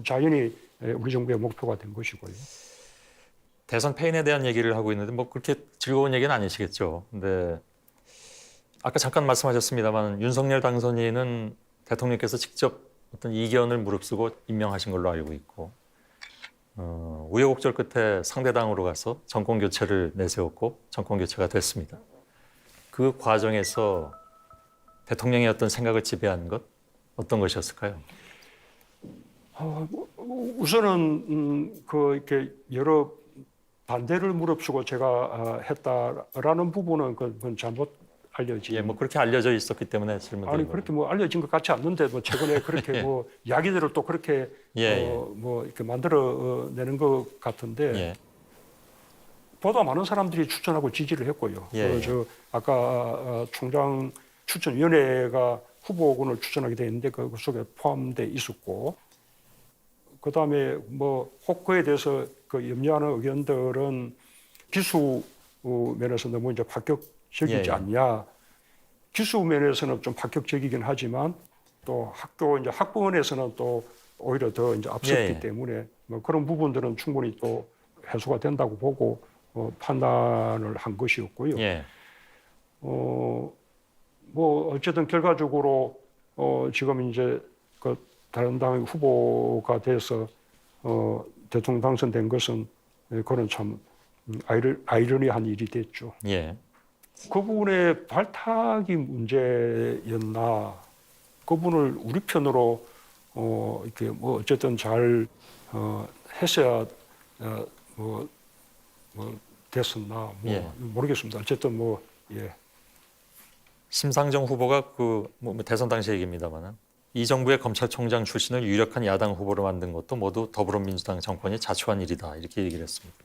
자연히 우리 정부의 목표가 된 것이고요. 대선 패인에 대한 얘기를 하고 있는데 뭐 그렇게 즐거운 얘기는 아니시겠죠. 근데 아까 잠깐 말씀하셨습니다만 윤석열 당선인은 대통령께서 직접 어떤 이견을 무릅쓰고 임명하신 걸로 알고 있고 우여곡절 끝에 상대당으로 가서 정권 교체를 내세웠고 정권 교체가 됐습니다. 그 과정에서 대통령의 어떤 생각을 지배한 것 어떤 것이었을까요? 우선은 이렇게 여러 반대를 무릅쓰고 제가 했다라는 부분은 그건 잘못 알려진. 뭐 그렇게 알려져 있었기 때문에 질문드린 아니 그렇게 뭐 알려진 것 같지 않는데 뭐 최근에 그렇게 뭐 이야기대로 또 그렇게 뭐 이렇게 만들어내는 것 같은데 보다 많은 사람들이 추천하고 지지를 했고요. 저 아까 총장 추천위원회가 후보군을 추천하게 되는데 그 속에 포함돼 있었고, 그 다음에 뭐 혹 그에 대해서 그 염려하는 의견들은 기수 면에서 너무 이제 파격적이지 예, 예. 않냐. 기수 면에서는 좀 파격적이긴 하지만 또 학교 이제 학부원에서는 또 오히려 더 이제 앞섰기 예, 예. 때문에 뭐 그런 부분들은 충분히 또 해소가 된다고 보고 판단을 한 것이었고요. 예. 뭐 어쨌든 결과적으로 지금 이제 그 다른 당의 후보가 돼서 대통령 당선된 것은 그런 참 아이러니한 일이 됐죠. 예. 그분의 발탁이 문제였나? 그분을 우리 편으로 이렇게 뭐 어쨌든 잘 했어야 뭐 됐었나? 뭐 예. 모르겠습니다. 어쨌든 뭐 예. 심상정 후보가 뭐 대선 당시 얘기입니다만은 이 정부의 검찰총장 출신을 유력한 야당 후보로 만든 것도 모두 더불어민주당 정권이 자초한 일이다 이렇게 얘기를 했습니다.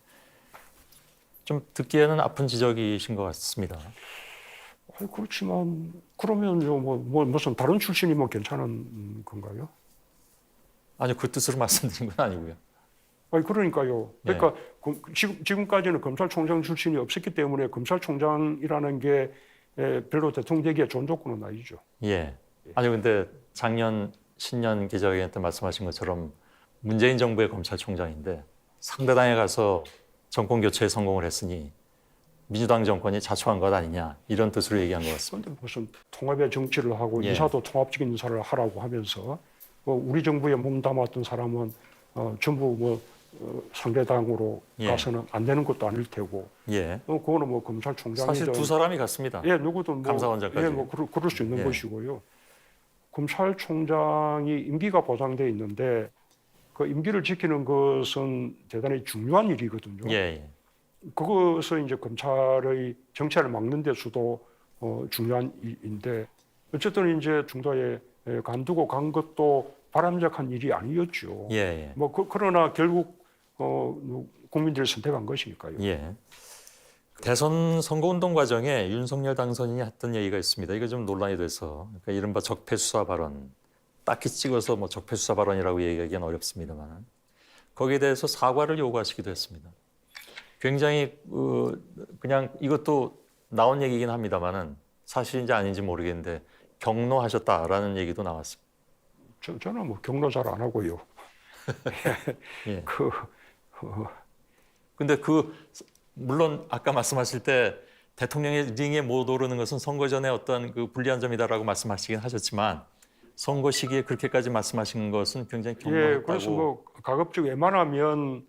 좀 듣기에는 아픈 지적이신 것 같습니다. 그렇지만 그러면 뭐 무슨 다른 출신이면 괜찮은 건가요? 아니 그 뜻으로 말씀드린 건 아니고요. 아니 그러니까요. 그러니까 지금까지는 검찰총장 출신이 없었기 때문에 검찰총장이라는 게 별로 대통령 되기에 좋은 조건은 아니죠. 예. 아니 근데 작년 신년 기자회견 때 말씀하신 것처럼 문재인 정부의 검찰총장인데 상대당에 가서 정권 교체에 성공을 했으니 민주당 정권이 자초한 것 아니냐 이런 뜻으로 얘기한 것 같습니다. 그런데 무슨 통합의 정치를 하고 예. 인사도 통합적인 인사를 하라고 하면서 우리 정부에 몸담았던 사람은 전부 상대당으로 예. 가서는 안 되는 것도 아닐 테고. 예. 그거는 뭐 검찰총장이든 사실 두 사람이 같습니다. 예, 누구든 뭐 감사원장까지. 예, 뭐 그럴 수 있는 예. 것이고요. 검찰총장이 임기가 보장돼 있는데 그 임기를 지키는 것은 대단히 중요한 일이거든요. 예, 예. 그것은 이제 검찰의 정체를 막는 데서도 중요한 일인데 어쨌든 이제 중도에 간두고 간 것도 바람직한 일이 아니었죠. 예, 예. 뭐 그러나 결국 국민들이 선택한 것이니까요. 예. 대선 선거운동 과정에 윤석열 당선인이 했던 얘기가 있습니다. 이거 좀 논란이 돼서 그러니까 이른바 적폐수사 발언, 딱히 찍어서 뭐 적폐수사 발언이라고 얘기하기는 어렵습니다만 거기에 대해서 사과를 요구하시기도 했습니다. 굉장히 그냥 이것도 나온 얘기긴 합니다만은 사실인지 아닌지 모르겠는데 경로하셨다라는 얘기도 나왔습니다. 저는 뭐 경로 잘 안 하고요. 예. 근데 물론 아까 말씀하실 때 대통령의 링에 못 오르는 것은 선거 전에 어떤 그 불리한 점이다라고 말씀하시긴 하셨지만 선거 시기에 그렇게까지 말씀하신 것은 굉장히 경로했다고. 예, 그래서 뭐 가급적 웬만하면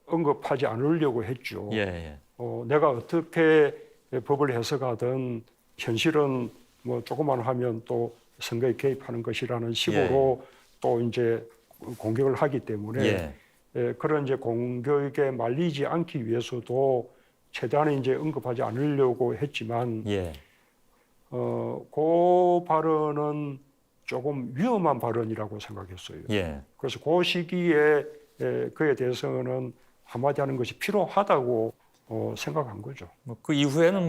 언급하지 않으려고 했죠. 예, 예. 내가 어떻게 법을 해석하든 현실은 뭐 조금만 하면 또 선거에 개입하는 것이라는 식으로 또 이제 공격을 하기 때문에 그런 이제 공격에 말리지 않기 위해서도 최대한 이제 언급하지 않으려고 했지만 그 발언은 조금 위험한 발언이라고 생각했어요. 그래서 그 시기에 그에 대해서는 한마디 하는 것이 필요하다고 생각한 거죠. 그 이후에는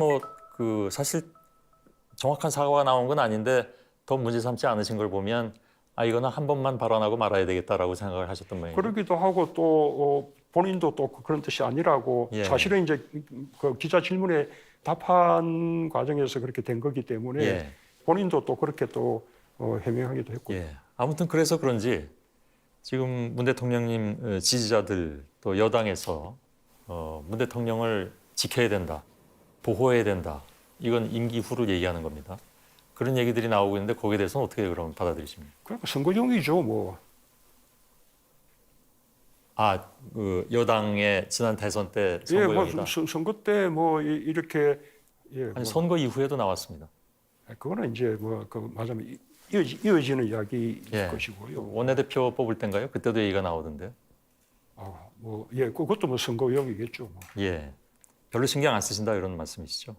그 사실 정확한 사과가 나온 건 아닌데 더 문제 삼지 않으신 걸 보면 이거는 한 번만 발언하고 말아야 되겠다라고 생각을 하셨던 모양이에요. 그러기도 하고 또 본인도 또 그런 뜻이 아니라고 사실은 이제 그 기자 질문에 답한 과정에서 그렇게 된 거기 때문에 본인도 또 그렇게 또 해명하기도 했고. 아무튼 그래서 그런지 지금 문 대통령님 지지자들 또 여당에서 문 대통령을 지켜야 된다, 보호해야 된다. 이건 임기 후로 얘기하는 겁니다. 그런 얘기들이 나오고 있는데 거기에 대해서는 어떻게 그럼 받아들이십니까? 그러니까 선거용이죠, 뭐. 그 여당의 지난 대선 때 선거용이다. 선거 때 뭐 이렇게 아니 선거 이후에도 나왔습니다. 그거는 이제 그 말하자면 이어지는 이야기일 것이고요. 원내대표 뽑을 때인가요? 그때도 얘기가 나오던데. 그것도 뭐 선거용이겠죠. 뭐. 별로 신경 안 쓰신다 이런 말씀이시죠?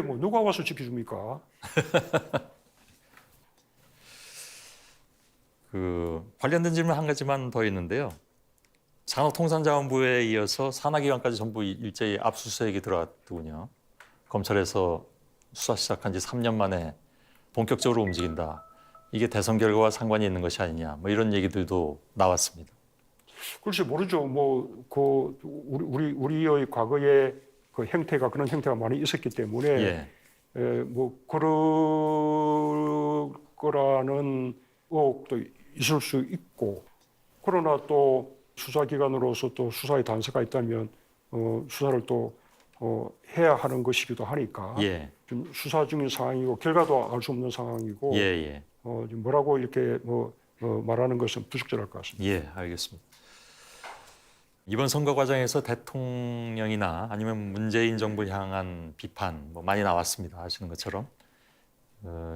뭐 누가 와서 지켜줍니까? 관련된 질문 한 가지만 더 있는데요. 산업통상자원부에 이어서 산하기관까지 전부 일제히 압수수색이 들어갔더군요. 검찰에서 수사 시작한 지 3년 만에 본격적으로 움직인다. 이게 대선 결과와 상관이 있는 것이 아니냐. 뭐 이런 얘기들도 나왔습니다. 글쎄 모르죠. 우리의 과거에 그 형태가 그런 형태가 많이 있었기 때문에 예. 뭐 그럴 거라는 의혹도 있을 수 있고, 그러나 또 수사기관으로서 또 수사의 단서가 있다면 수사를 또 해야 하는 것이기도 하니까 예. 좀 수사 중인 상황이고 결과도 알 수 없는 상황이고 예, 예. 지금 뭐라고 이렇게 말하는 것은 부적절할 것 같습니다. 예, 알겠습니다. 이번 선거 과정에서 대통령이나 아니면 문재인 정부 향한 비판 뭐 많이 나왔습니다. 아시는 것처럼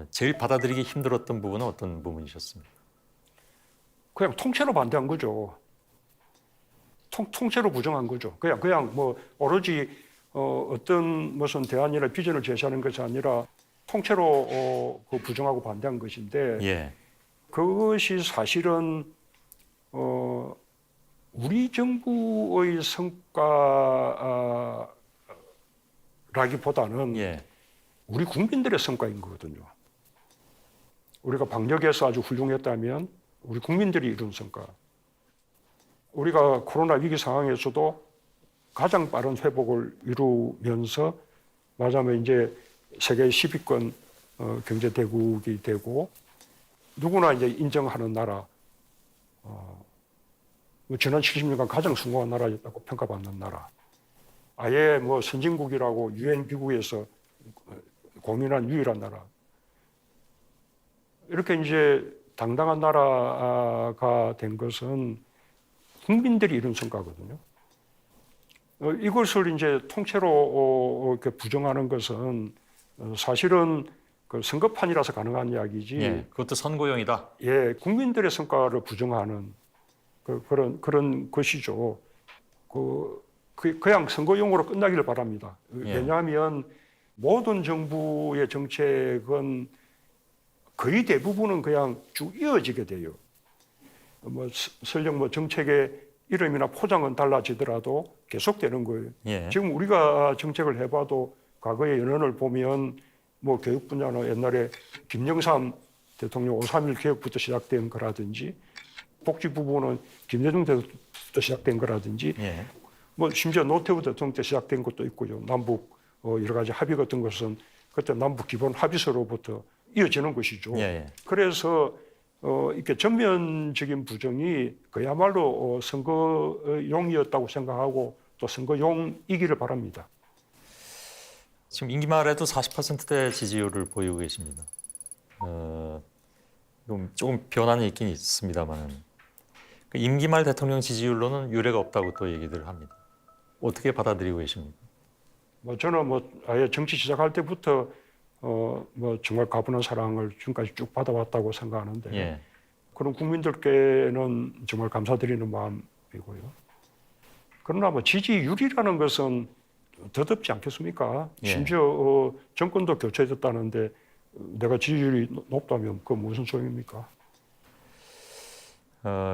제일 받아들이기 힘들었던 부분은 어떤 부분이셨습니까? 그냥 통째로 반대한 거죠. 통째로 부정한 거죠. 그냥 뭐 오로지 어떤 무슨 대안이나 비전을 제시하는 것이 아니라 통째로 그 부정하고 반대한 것인데 예, 그것이 사실은 우리 정부의 성과라기보다는 예, 우리 국민들의 성과인 거거든요. 우리가 방역에서 아주 훌륭했다면 우리 국민들이 이룬 성과. 우리가 코로나 위기 상황에서도 가장 빠른 회복을 이루면서 말하자면 이제 세계 10위권 경제 대국이 되고 누구나 이제 인정하는 나라, 지난 70년간 가장 성공한 나라였다고 평가받는 나라. 아예 뭐 선진국이라고 유엔 기구에서 공인한 유일한 나라. 이렇게 이제 당당한 나라가 된 것은 국민들이 이룬 성과거든요. 이것을 이제 통째로 이렇게 부정하는 것은 사실은 그 선거판이라서 가능한 이야기지. 예, 그것도 선고용이다. 예, 국민들의 성과를 부정하는 그런 것이죠. 그냥 선거용으로 끝나기를 바랍니다. 예. 왜냐하면 모든 정부의 정책은 거의 대부분은 그냥 쭉 이어지게 돼요. 설령 정책의 이름이나 포장은 달라지더라도 계속되는 거예요. 예. 지금 우리가 정책을 해봐도 과거의 연원을 보면 교육 분야는 옛날에 김영삼 대통령 5.3일 개혁부터 시작된 거라든지 복지 부분은 김대중 때부터 시작된 거라든지 예. 심지어 노태우 대통령 때 시작된 것도 있고요. 남북 여러 가지 합의 같은 것은 그때 남북 기본 합의서로부터 이어지는 것이죠. 예. 그래서 이렇게 전면적인 부정이 그야말로 선거용이었다고 생각하고 또 선거용이기를 바랍니다. 지금 임기 말에도 40%대 지지율을 보이고 계십니다. 조금 변화는 있긴 있습니다만 임기 말 대통령 지지율로는 유례가 없다고 또 얘기들 합니다. 어떻게 받아들이고 계십니까? 저는 아예 정치 시작할 때부터 정말 가분한 사랑을 지금까지 쭉 받아왔다고 생각하는데 예. 그런 국민들께는 정말 감사드리는 마음이고요. 그러나 지지율이라는 것은 더덥지 않겠습니까? 예. 심지어 정권도 교체됐다는데 내가 지지율이 높다면 그건 무슨 소용입니까?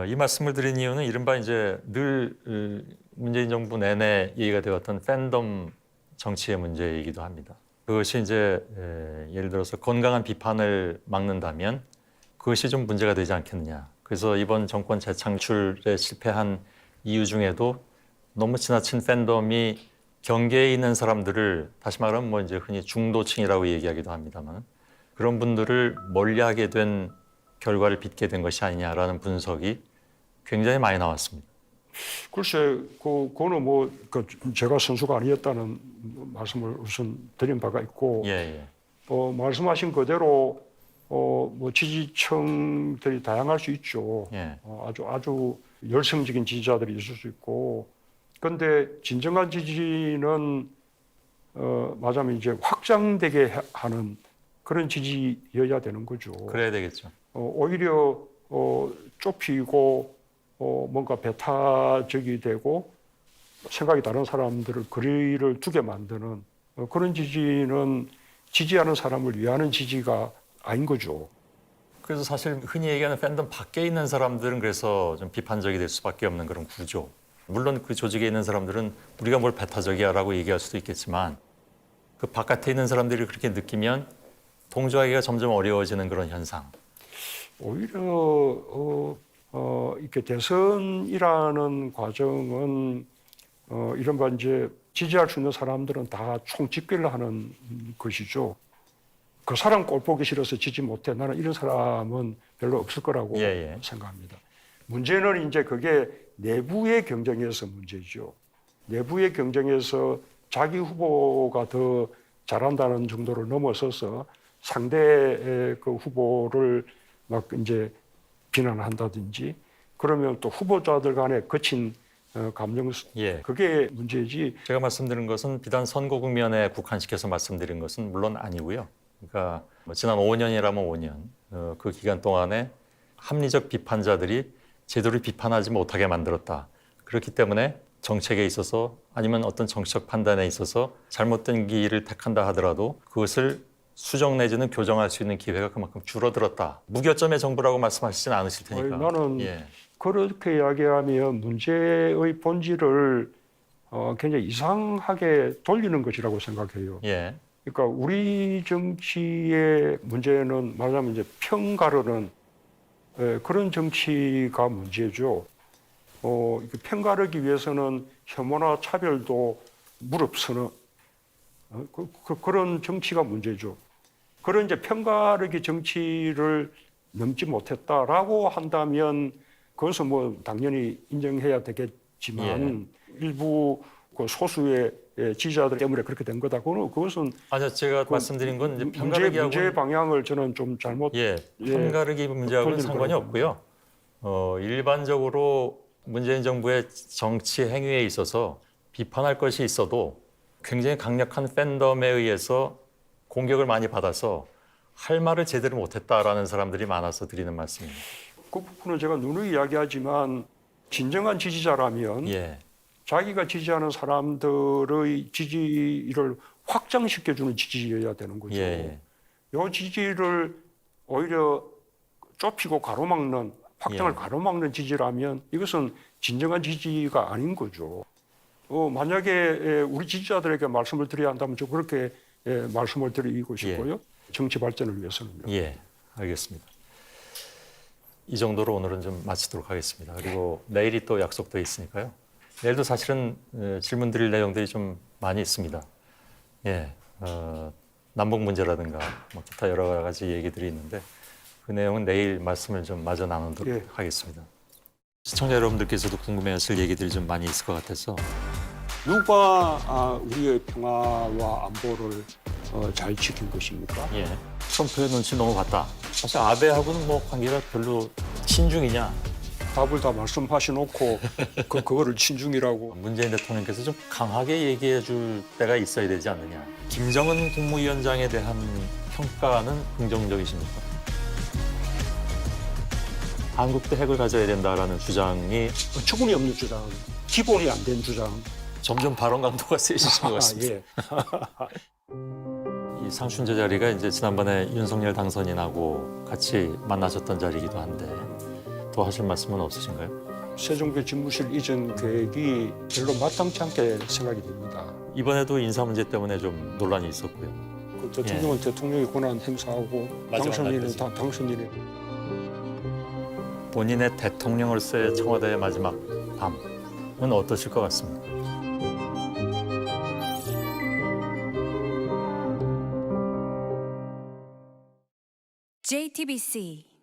이 말씀을 드린 이유는 이른바 이제 늘 문재인 정부 내내 얘기가 되었던 팬덤 정치의 문제이기도 합니다. 그것이 이제 예를 들어서 건강한 비판을 막는다면 그것이 좀 문제가 되지 않겠느냐. 그래서 이번 정권 재창출에 실패한 이유 중에도 너무 지나친 팬덤이 경계에 있는 사람들을 다시 말하면 이제 흔히 중도층이라고 얘기하기도 합니다만 그런 분들을 멀리하게 된 결과를 빚게 된 것이 아니냐라는 분석이 굉장히 많이 나왔습니다. 글쎄, 그거는 제가 선수가 아니었다는 말씀을 우선 드린 바가 있고, 예. 말씀하신 그대로 지지층들이 다양할 수 있죠. 예. 아주 열성적인 지지자들이 있을 수 있고, 그런데 진정한 지지는 말하자면 이제 확장되게 하는 그런 지지여야 되는 거죠. 그래야 되겠죠. 오히려 좁히고 뭔가 배타적이 되고 생각이 다른 사람들을 거리를 두게 만드는 그런 지지는 지지하는 사람을 위하는 지지가 아닌 거죠. 그래서 사실 흔히 얘기하는 팬덤 밖에 있는 사람들은 그래서 좀 비판적이 될 수밖에 없는 그런 구조. 물론 그 조직에 있는 사람들은 우리가 뭘 배타적이야라고 얘기할 수도 있겠지만 그 바깥에 있는 사람들이 그렇게 느끼면 동조하기가 점점 어려워지는 그런 현상. 오히려 이렇게 대선이라는 과정은 이른바 이제 지지할 수 있는 사람들은 다 총집계를 하는 것이죠. 그 사람 꼴 보기 싫어서 지지 못해. 나는 이런 사람은 별로 없을 거라고 생각합니다. 문제는 이제 그게 내부의 경쟁에서 문제죠. 내부의 경쟁에서 자기 후보가 더 잘한다는 정도를 넘어서서 상대의 그 후보를 막 이제 비난한다든지 그러면 또 후보자들 간에 거친 감정, 그게 문제지. 제가 말씀드린 것은 비단 선거 국면에 국한시켜서 말씀드린 것은 물론 아니고요. 그러니까 지난 5년이라면 5년 그 기간 동안에 합리적 비판자들이 제도를 비판하지 못하게 만들었다. 그렇기 때문에 정책에 있어서 아니면 어떤 정치적 판단에 있어서 잘못된 길을 택한다 하더라도 그것을 수정 내지는 교정할 수 있는 기회가 그만큼 줄어들었다. 무교점의 정부라고 말씀하시진 않으실 테니까. 나는 그렇게 이야기하면 문제의 본질을 굉장히 이상하게 돌리는 것이라고 생각해요. 그러니까 우리 정치의 문제는 말하자면 이제 평가르는 그런 정치가 문제죠. 평가르기 위해서는 혐오나 차별도 무릅쓰는 그런 정치가 문제죠. 그런 이제 평가르기 정치를 넘지 못했다라고 한다면 그것은 뭐 당연히 인정해야 되겠지만 일부 그 소수의 지지자들 때문에 그렇게 된 거다. 그것은 아니요, 제가 말씀드린 건 이제 편가르기하고 문제의 방향을 저는 좀 잘못 편가르기 문제하고는 상관이 없고요. 일반적으로 문재인 정부의 정치 행위에 있어서 비판할 것이 있어도 굉장히 강력한 팬덤에 의해서 공격을 많이 받아서 할 말을 제대로 못했다라는 사람들이 많아서 드리는 말씀입니다. 그 부분은 제가 누누이 이야기하지만 진정한 지지자라면 자기가 지지하는 사람들의 지지를 확장시켜주는 지지여야 되는 거죠. 이 지지를 오히려 좁히고 가로막는, 확장을 가로막는 지지라면 이것은 진정한 지지가 아닌 거죠. 만약에 우리 지지자들에게 말씀을 드려야 한다면 저 그렇게 말씀을 드리고 싶고요. 정치 발전을 위해서는요. 알겠습니다. 이 정도로 오늘은 좀 마치도록 하겠습니다. 그리고 내일이 또 약속돼 있으니까요. 내일도 사실은 질문 드릴 내용들이 좀 많이 있습니다. 남북 문제라든가 뭐 기타 여러 가지 얘기들이 있는데 그 내용은 내일 말씀을 좀 마저 나누도록 하겠습니다. 시청자 여러분들께서도 궁금해하실 얘기들이 좀 많이 있을 것 같아서 누가 우리의 평화와 안보를 잘 지킨 것입니까? 트럼프의 눈치 너무 봤다. 사실 아베하고는 뭐 관계가 별로 친중이냐. 답을 다 말씀하셔놓고 그거를 친중이라고. 문재인 대통령께서 좀 강하게 얘기해 줄 때가 있어야 되지 않느냐. 김정은 국무위원장에 대한 평가는 긍정적이십니까? 한국도 핵을 가져야 된다라는 주장이 어처구니 없는 주장, 기본이 안 된 주장. 점점 발언 강도가 세지신 것 같습니다. 이 상춘제 자리가 이제 지난번에 윤석열 당선인하고 같이 만나셨던 자리이기도 한데 더 하실 말씀은 없으신가요? 새 정부 집무실 이전 계획이 별로 마땅치 않게 생각이 됩니다. 이번에도 인사 문제 때문에 좀 논란이 있었고요. 그 대통령은 대통령의 권한 행사하고 당선인은 당선인의 본인의 대통령으로서의 청와대의 마지막 밤은 어떠실 것 같습니까? JTBC